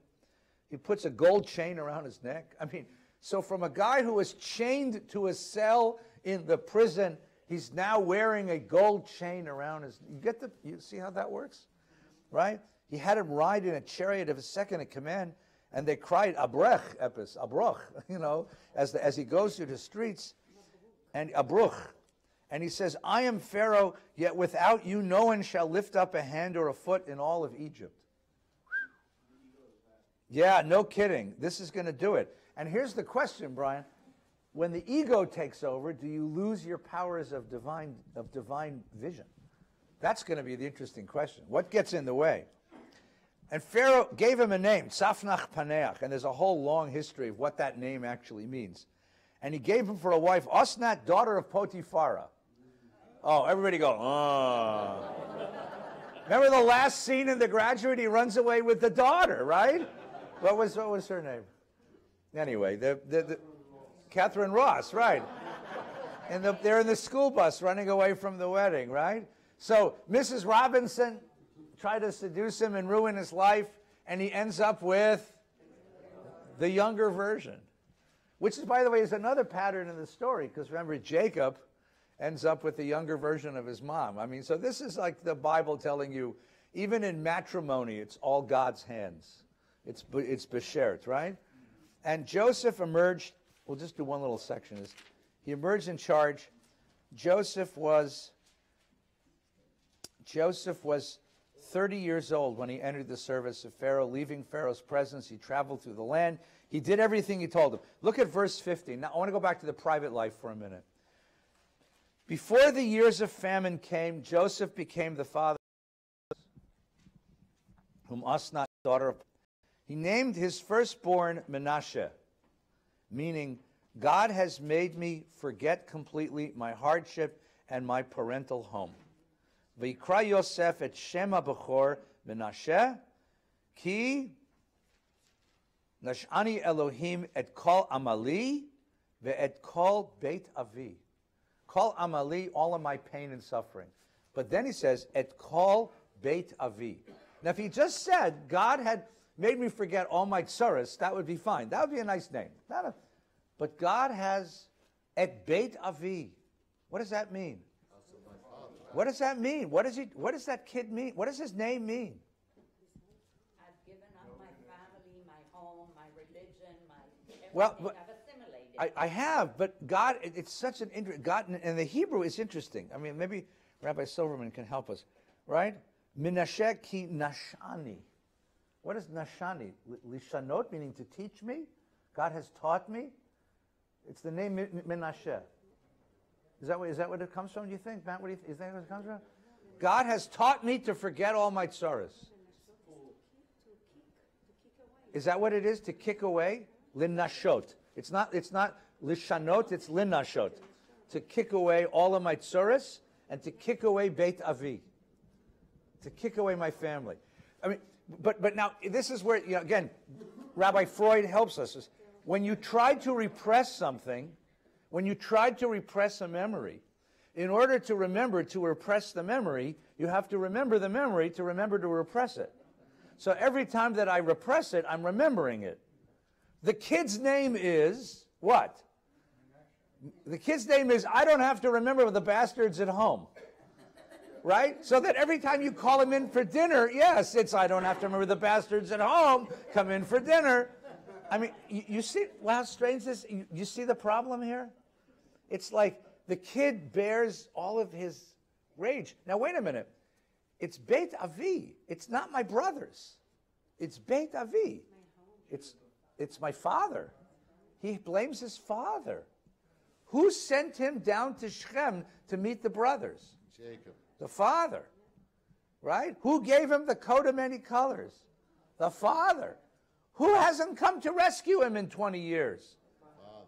He puts a gold chain around his neck. I mean, so from a guy who was chained to a cell in the prison, he's now wearing a gold chain around his. You see how that works, right? He had him ride in a chariot of his second in command, and they cried abrech, epis abroch, as he goes through the streets, and abruch, and he says, "I am Pharaoh, yet without you no one shall lift up a hand or a foot in all of Egypt." Yeah, no kidding. This is going to do it. And here's the question, Brian. When the ego takes over, do you lose your powers of divine vision? That's going to be the interesting question. What gets in the way? And Pharaoh gave him a name, Tzafnach Paneach, and there's a whole long history of what that name actually means. And he gave him for a wife Osnat, daughter of Potiphara. Oh, everybody go, oh. Remember the last scene in The Graduate? He runs away with the daughter, right? What was her name? Anyway, Catherine Ross, right. And they're in the school bus running away from the wedding, right? So Mrs. Robinson tried to seduce him and ruin his life, and he ends up with the younger version. Which, is, by the way, is another pattern in the story, because remember, Jacob ends up with the younger version of his mom. I mean, so this is like the Bible telling you, even in matrimony, it's all God's hands. It's beshert, right? And Joseph emerged. We'll just do one little section. He emerged in charge. Joseph was Joseph was 30 years old when he entered the service of Pharaoh. Leaving Pharaoh's presence, he traveled through the land. He did everything he told him. Look at verse 50. Now, I want to go back to the private life for a minute. Before the years of famine came, Joseph became the father whom Asnat, daughter of... He named his firstborn Menashe, meaning, God has made me forget completely my hardship and my parental home. V'yikra Yosef et Shema Bechor Menashe, ki nashani Elohim et kol amali ve'et kol beit avi. Kol amali, all of my pain and suffering. But then he says, et kol beit avi. Now, if he just said, God had made me forget all my tsuras, that would be fine. That would be a nice name. But God has et beit avi. What does that mean? What does that mean? What does that kid mean? What does his name mean? I've given up my family, my home, my religion, my everything. Well, I've assimilated. I have, but God, it's such an interesting, God, and the Hebrew is interesting. I mean, maybe Rabbi Silverman can help us, right? Menashe ki nashani. What is nashani? Lishanot, meaning to teach me? God has taught me? It's the name Menashe. Is that what it comes from, do you think? Matt, is that what it comes from? God has taught me to forget all my tsuras. Is that what it is, to kick away? Linnashot. It's not lishanot, it's linnashot. To kick away all of my tsuras and to kick away Beit Avi. To kick away my family. I mean, but now, this is where, again, Rabbi Freud helps us. When you try to repress something, when you tried to repress a memory, in order to remember to repress the memory, you have to remember the memory to remember to repress it. So every time that I repress it, I'm remembering it. The kid's name is what? The kid's name is, I don't have to remember the bastards at home. Right? So that every time you call him in for dinner, yes, it's I don't have to remember the bastards at home, come in for dinner. I mean, you see how strange this, you see the problem here? It's like the kid bears all of his rage. Now, wait a minute. It's Beit Avi. It's not my brothers. It's Beit Avi. It's my father. He blames his father. Who sent him down to Shechem to meet the brothers? Jacob. The father. Right? Who gave him the coat of many colors? The father. Who hasn't come to rescue him in 20 years?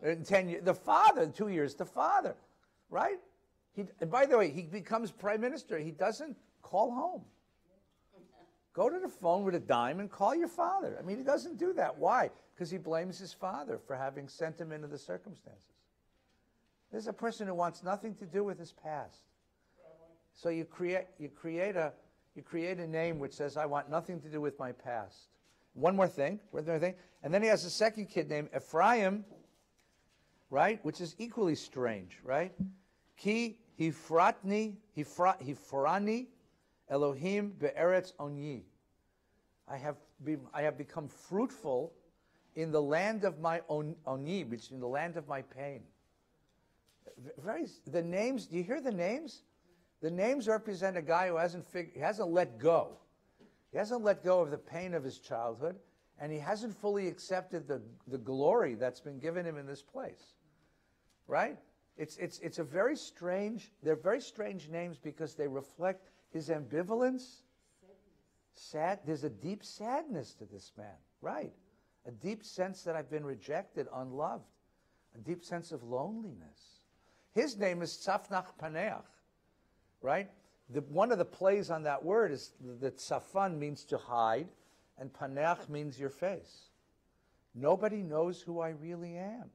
In 10 years, the father, in 2 years, the father, right? And by the way, he becomes prime minister. He doesn't call home. Go to the phone with a dime and call your father. I mean, he doesn't do that. Why? Because he blames his father for having sent him into the circumstances. This is a person who wants nothing to do with his past. So you create a name which says, I want nothing to do with my past. One more thing. And then he has a second kid named Ephraim, right? Which is equally strange, right? Ki hifrani Elohim be'eretz onyi. I have become fruitful in the land of my oni, which is in the land of my pain. The names, do you hear the names? The names represent a guy who hasn't let go. He hasn't let go of the pain of his childhood, and he hasn't fully accepted the glory that's been given him in this place. Right? It's a very strange, they're very strange names because they reflect his ambivalence. There's a deep sadness to this man. Right? A deep sense that I've been rejected, unloved. A deep sense of loneliness. His name is Tzafnach Paneach. Right? One of the plays on that word is that Tzafan means to hide, and Paneach means your face. Nobody knows who I really am.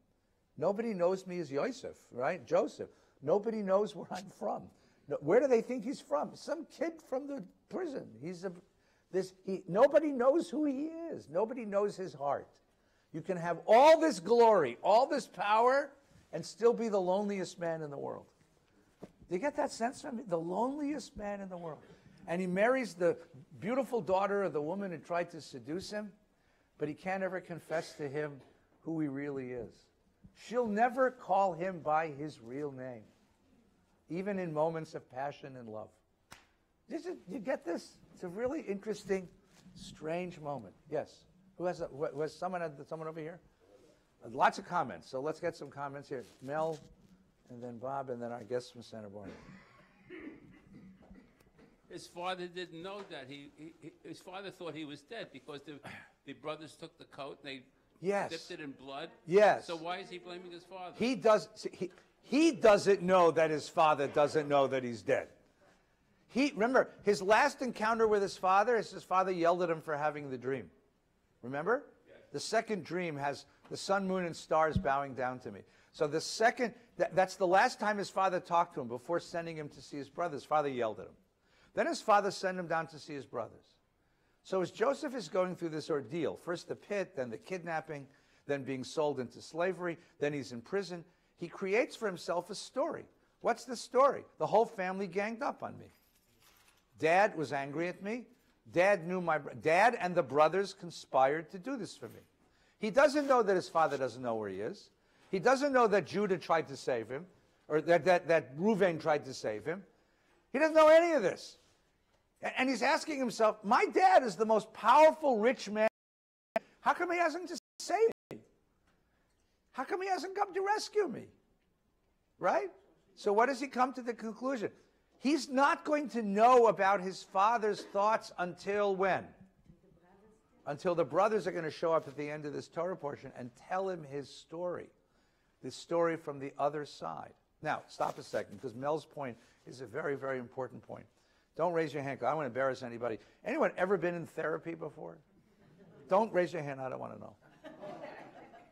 Nobody knows me as Yosef, right? Joseph. Nobody knows where I'm from. Where do they think he's from? Some kid from the prison. Nobody knows who he is. Nobody knows his heart. You can have all this glory, all this power, and still be the loneliest man in the world. Do you get that sense from me? The loneliest man in the world. And he marries the beautiful daughter of the woman who tried to seduce him, but he can't ever confess to him who he really is. She'll never call him by his real name, even in moments of passion and love. You get this? It's a really interesting, strange moment. Yes. Who has someone over here? Lots of comments. So let's get some comments here. Mel, and then Bob, and then our guest from Santa Barbara. His father didn't know that. His father thought he was dead because the brothers took the coat and they dipped it in blood. Yes. So why is he blaming his father? He doesn't know that his father doesn't know that he's dead. Remember, his last encounter with his father yelled at him for having the dream. Remember? Yes. The second dream has the sun, moon, and stars bowing down to me. So the second, that's the last time his father talked to him before sending him to see his brothers. His father yelled at him. Then his father sent him down to see his brothers. So as Joseph is going through this ordeal, first the pit, then the kidnapping, then being sold into slavery, then he's in prison, he creates for himself a story. What's the story? The whole family ganged up on me. Dad was angry at me. Dad and the brothers conspired to do this for me. He doesn't know that his father doesn't know where he is. He doesn't know that Judah tried to save him, or that Reuven tried to save him. He doesn't know any of this. And he's asking himself, my dad is the most powerful, rich man. How come he hasn't just saved me? How come he hasn't come to rescue me? Right? So what does he come to the conclusion? He's not going to know about his father's thoughts until when? Until the brothers are going to show up at the end of this Torah portion and tell him his story. This story from the other side. Now, stop a second, because Mel's point is a very, very important point. Don't raise your hand, because I don't want to embarrass anybody. Anyone ever been in therapy before? Don't raise your hand, I don't want to know.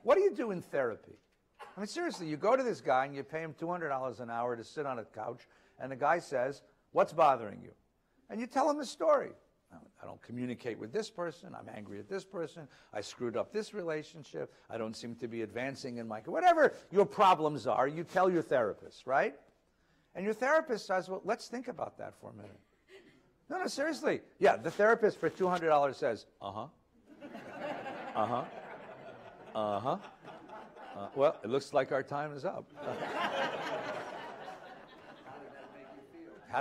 What do you do in therapy? I mean, seriously, you go to this guy and you pay him $200 an hour to sit on a couch, and the guy says, what's bothering you? And you tell him the story. I don't communicate with this person. I'm angry at this person. I screwed up this relationship. I don't seem to be advancing in my... Whatever your problems are, you tell your therapist, right? And your therapist says, well, let's think about that for a minute. No, seriously. Yeah, the therapist for $200 says, uh-huh. Uh-huh. Uh-huh. Well, it looks like our time is up.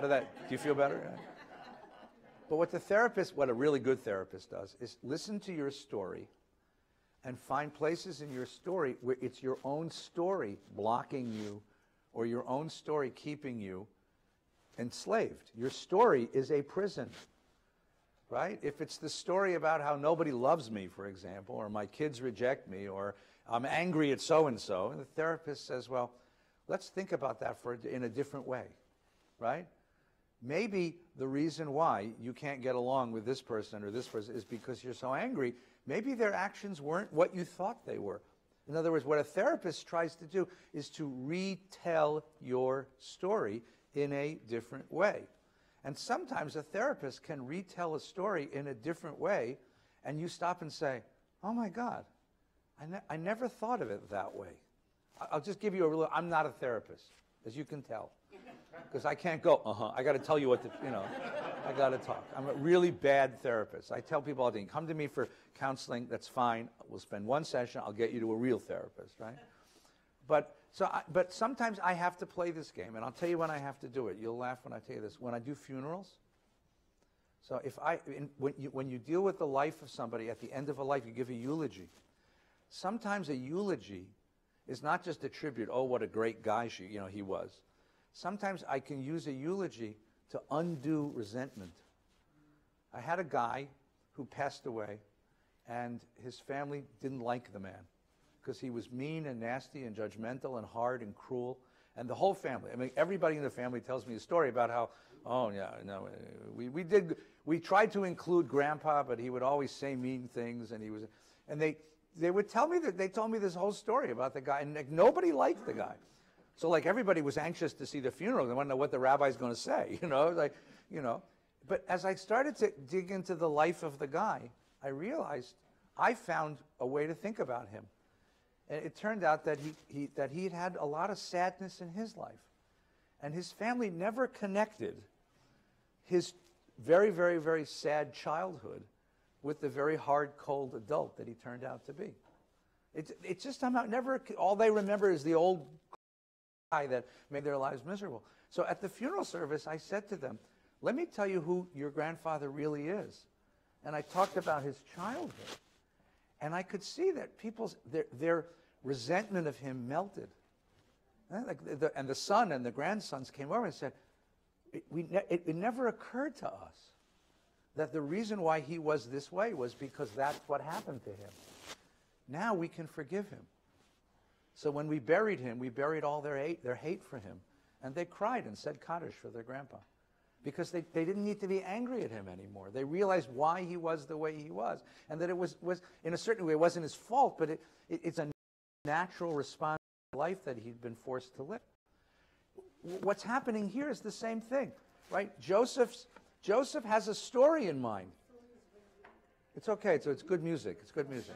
Do you feel better? But what a really good therapist does is listen to your story and find places in your story where it's your own story blocking you or your own story keeping you enslaved. Your story is a prison, right? If it's the story about how nobody loves me, for example, or my kids reject me, or I'm angry at so-and-so, and the therapist says, well, let's think about that in a different way, right? Maybe the reason why you can't get along with this person or this person is because you're so angry. Maybe their actions weren't what you thought they were. In other words, what a therapist tries to do is to retell your story in a different way. And sometimes a therapist can retell a story in a different way, and you stop and say, oh my God, I never thought of it that way. I'll just give you I'm not a therapist, as you can tell. Because I can't go, I got to tell you I got to talk. I'm a really bad therapist. I tell people all the time, come to me for counseling, that's fine. We'll spend one session, I'll get you to a real therapist, right? But sometimes I have to play this game, and I'll tell you when I have to do it. You'll laugh when I tell you this. When I do funerals, so when you deal with the life of somebody, at the end of a life, you give a eulogy. Sometimes a eulogy is not just a tribute, oh, what a great guy he was. Sometimes I can use a eulogy to undo resentment. I had a guy who passed away, and his family didn't like the man because he was mean and nasty and judgmental and hard and cruel. And the whole family, everybody in the family tells me a story about how, we tried to include Grandpa, but he would always say mean things, and they would tell me they told me this whole story about the guy, and nobody liked the guy. So everybody was anxious to see the funeral. They want to know what the rabbi's going to say, But as I started to dig into the life of the guy, I realized I found a way to think about him. And it turned out that he had a lot of sadness in his life. And his family never connected his very, very, very sad childhood with the very hard, cold adult that he turned out to be. It's just somehow never, all they remember is the old guy that made their lives miserable. So at the funeral service, I said to them, let me tell you who your grandfather really is. And I talked about his childhood. And I could see that their resentment of him melted. And the son and the grandsons came over and said, it never occurred to us that the reason why he was this way was because that's what happened to him. Now we can forgive him. So when we buried him, we buried all their hate for him. And they cried and said Kaddish for their grandpa. Because they didn't need to be angry at him anymore. They realized why he was the way he was. And that it was in a certain way, it wasn't his fault, but it's a natural response to life that he'd been forced to live. What's happening here is the same thing, right? Joseph has a story in mind. It's okay, so it's good music. It's good music.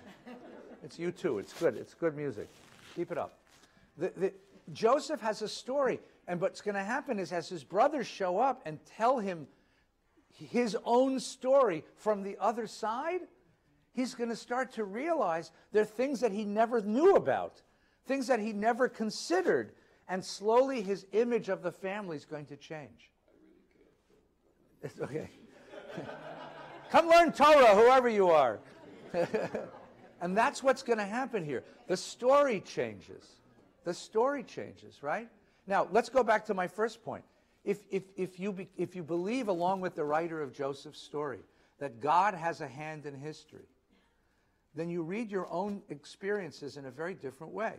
It's you too. It's good. It's good music. Keep it up. Joseph has a story, and what's going to happen is as his brothers show up and tell him his own story from the other side, he's going to start to realize there are things that he never knew about, things that he never considered, and slowly his image of the family is going to change. It's okay. Come learn Torah, whoever you are. And that's what's going to happen here. The story changes. The story changes, right? Now, let's go back to my first point. If you believe, along with the writer of Joseph's story, that God has a hand in history, then you read your own experiences in a very different way.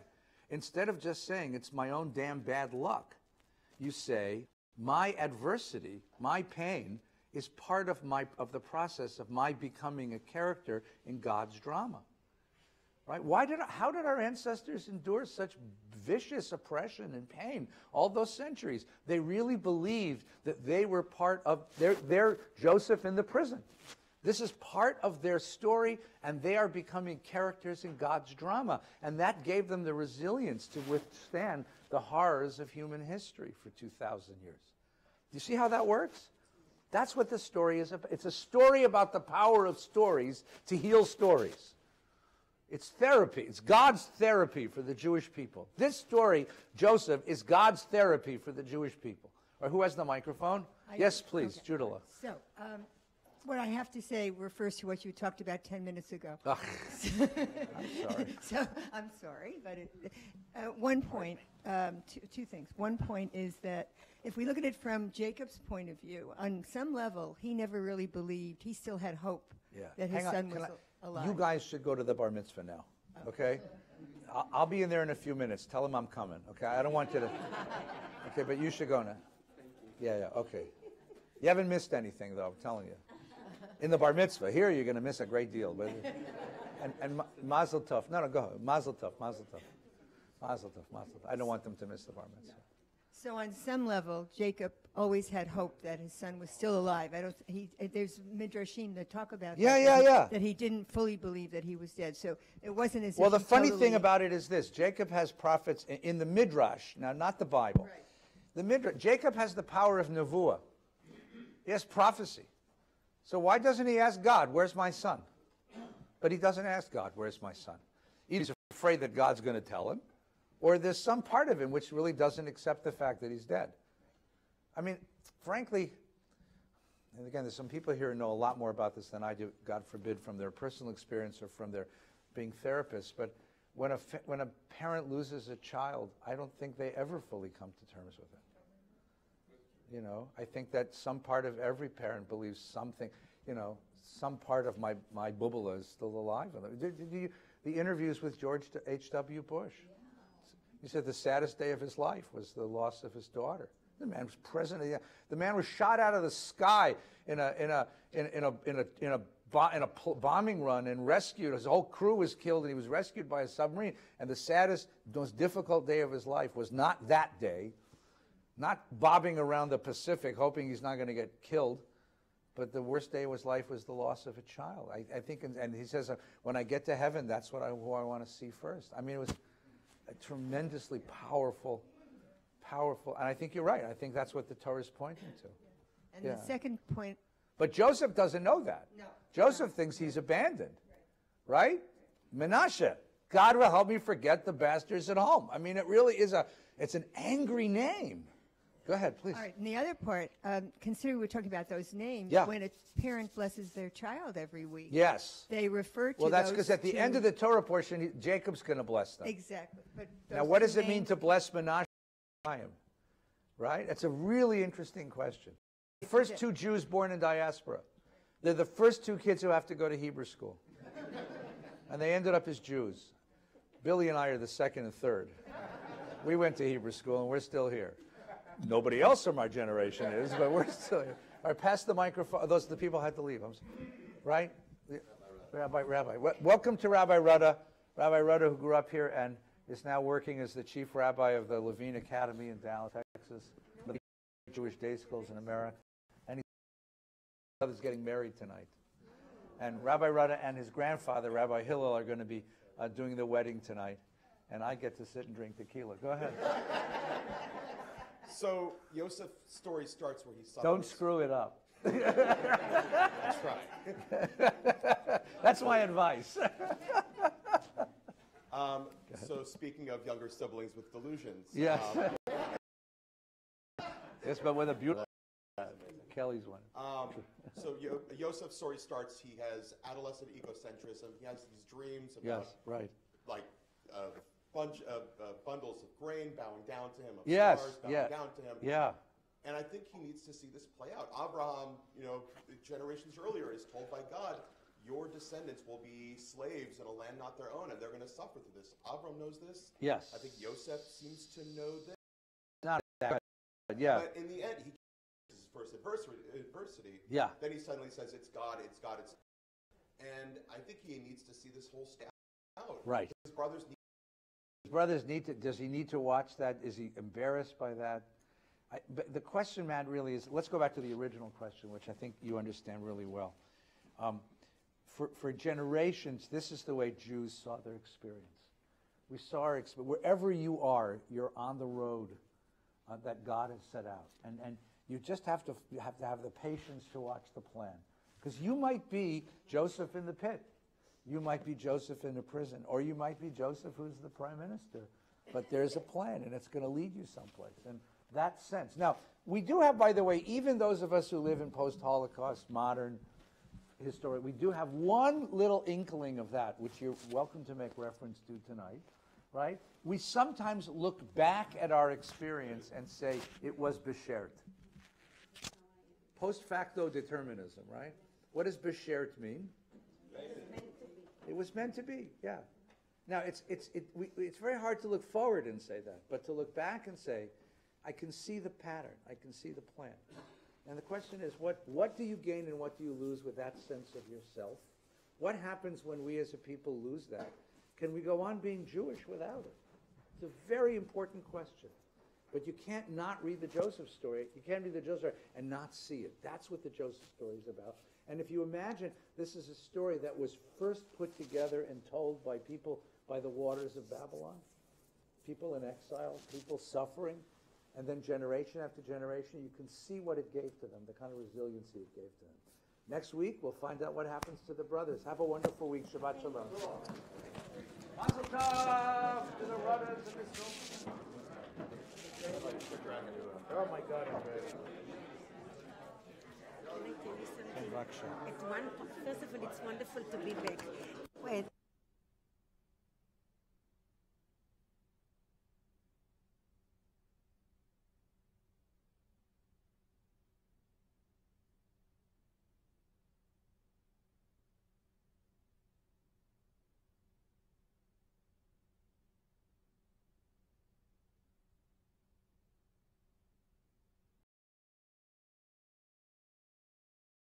Instead of just saying, it's my own damn bad luck, you say, my adversity, my pain, is part of the process of my becoming a character in God's drama. Right? How did our ancestors endure such vicious oppression and pain all those centuries? They really believed that they were part of their Joseph in the prison. This is part of their story, and they are becoming characters in God's drama. And that gave them the resilience to withstand the horrors of human history for 2,000 years. Do you see how that works? That's what the story is about. It's a story about the power of stories to heal stories. It's therapy. It's God's therapy for the Jewish people. This story, Joseph, is God's therapy for the Jewish people. Or who has the microphone? Yes, please, okay. Judala. So, what I have to say refers to what you talked about 10 minutes ago. I'm sorry. So, I'm sorry, but one point, two things. One point is that if we look at it from Jacob's point of view, on some level, he never really believed. He still had hope that his son was alive. You guys should go to the bar mitzvah now, okay? I'll be in there in a few minutes. Tell him I'm coming, okay? I don't want you to... Okay, but you should go now. Yeah, okay. You haven't missed anything, though, I'm telling you. In the bar mitzvah. Here, you're going to miss a great deal. But, and mazel tov. No, go ahead. Mazel tov, mazel tov. Mazel tov, mazel tov. I don't want them to miss the bar mitzvah. So on some level, Jacob always had hope that his son was still alive. There's midrashim that talk about that he didn't fully believe that he was dead. So it wasn't as if the funny thing about it is this. Jacob has prophets in the midrash. Now, not the Bible. Right. The midrash. Jacob has the power of nevuah. He has prophecy. So why doesn't he ask God, where's my son? But he doesn't ask God, where's my son? Either he's afraid that God's going to tell him, or there's some part of him which really doesn't accept the fact that he's dead. I mean, frankly, and again, there's some people here who know a lot more about this than I do, God forbid, from their personal experience or from their being therapists, but when a parent loses a child, I don't think they ever fully come to terms with it. You know, I think that some part of every parent believes something, you know, some part of my bubbula is still alive. The interviews with George H.W. Bush. He said the saddest day of his life was the loss of his daughter. The man was president. The man was shot out of the sky in a bombing run and rescued. His whole crew was killed, and he was rescued by a submarine. And the saddest, most difficult day of his life was not that day, not bobbing around the Pacific hoping he's not going to get killed, but the worst day of his life was the loss of a child. I think, and he says, when I get to heaven, that's who I want to see first. I mean, it was a tremendously powerful, and I think you're right. I think that's what the Torah is pointing to. And the second point. But Joseph doesn't know that. No. Joseph thinks he's abandoned, right? Menashe, God will help me forget the bastards at home. I mean, it really is it's an angry name. Go ahead, please. All right, and the other part, considering we're talking about those names, Yeah. when a parent blesses their child every week, Yes. they refer to Well, that's those because at the two- end of the Torah portion, Jacob's going to bless them. Exactly. But Now, those what two does it mean names- to bless Menashe and Ephraim? Right? It's a really interesting question. The first two Jews born in diaspora, they're the first two kids who have to go to Hebrew school. And they ended up as Jews. Billy and I are the second and third. We went to Hebrew school, and we're still here. Nobody else from our generation is, but we're still here. All right, pass the microphone. Those are the people who had to leave. Right? Rabbi. Welcome to Rabbi Rudda. Rabbi Rudda, who grew up here and is now working as the chief rabbi of the Levine Academy in Dallas, Texas, the Jewish day schools in America. And his brother's getting married tonight. And Rabbi Rudda and his grandfather, Rabbi Hillel, are going to be doing the wedding tonight. And I get to sit and drink tequila. Go ahead. So Yosef's story starts where he suffers. Don't screw it up. That's right. That's my advice. So speaking of younger siblings with delusions. Yes. Yes, but with a beautiful Kelly's one. So Yosef's story starts, he has adolescent egocentrism. He has these dreams about Yes, right. like a bunch of bundles of grain bowing down to him, of Yes, stars bowing yeah. down to him. Yeah. And I think he needs to see this play out. Abraham, generations earlier, is told by God, your descendants will be slaves in a land not their own, and they're going to suffer through this. Abraham knows this. Yes. I think Yosef seems to know this. Not that, but yeah. But in the end, he gets his first adversity. Yeah. Then he suddenly says, it's God. And I think he needs to see this whole step out. Right. His brothers need Does he need to watch that? Is he embarrassed by that? But the question, Matt, really is, let's go back to the original question, which I think you understand really well. For generations, this is the way Jews saw their experience. We saw our experience. Wherever you are, you're on the road that God has set out. And you just have to have the patience to watch the plan. Because you might be Joseph in the pit. You might be Joseph in a prison. Or you might be Joseph who's the prime minister. But there's a plan, and it's going to lead you someplace. And that sense. Now, we do have, by the way, even those of us who live in post-Holocaust, modern, historic, we do have one little inkling of that, which you're welcome to make reference to tonight, right? We sometimes look back at our experience and say, it was beshert. Post facto determinism, right? What does beshert mean? It was meant to be, yeah. Now, it's very hard to look forward and say that, but to look back and say, I can see the pattern, I can see the plan. And the question is, what do you gain and what do you lose with that sense of yourself? What happens when we as a people lose that? Can we go on being Jewish without it? It's a very important question. But you can't not read the Joseph story. You can't read the Joseph story and not see it. That's what the Joseph story is about. And if you imagine, this is a story that was first put together and told by people by the waters of Babylon, people in exile, people suffering, and then generation after generation, you can see what it gave to them, the kind of resiliency it gave to them. Next week, we'll find out what happens to the brothers. Have a wonderful week. Shabbat Shalom. Mazel tov to the brothers in this room. Oh my God, I'm ready. First of all, it's wonderful to be back.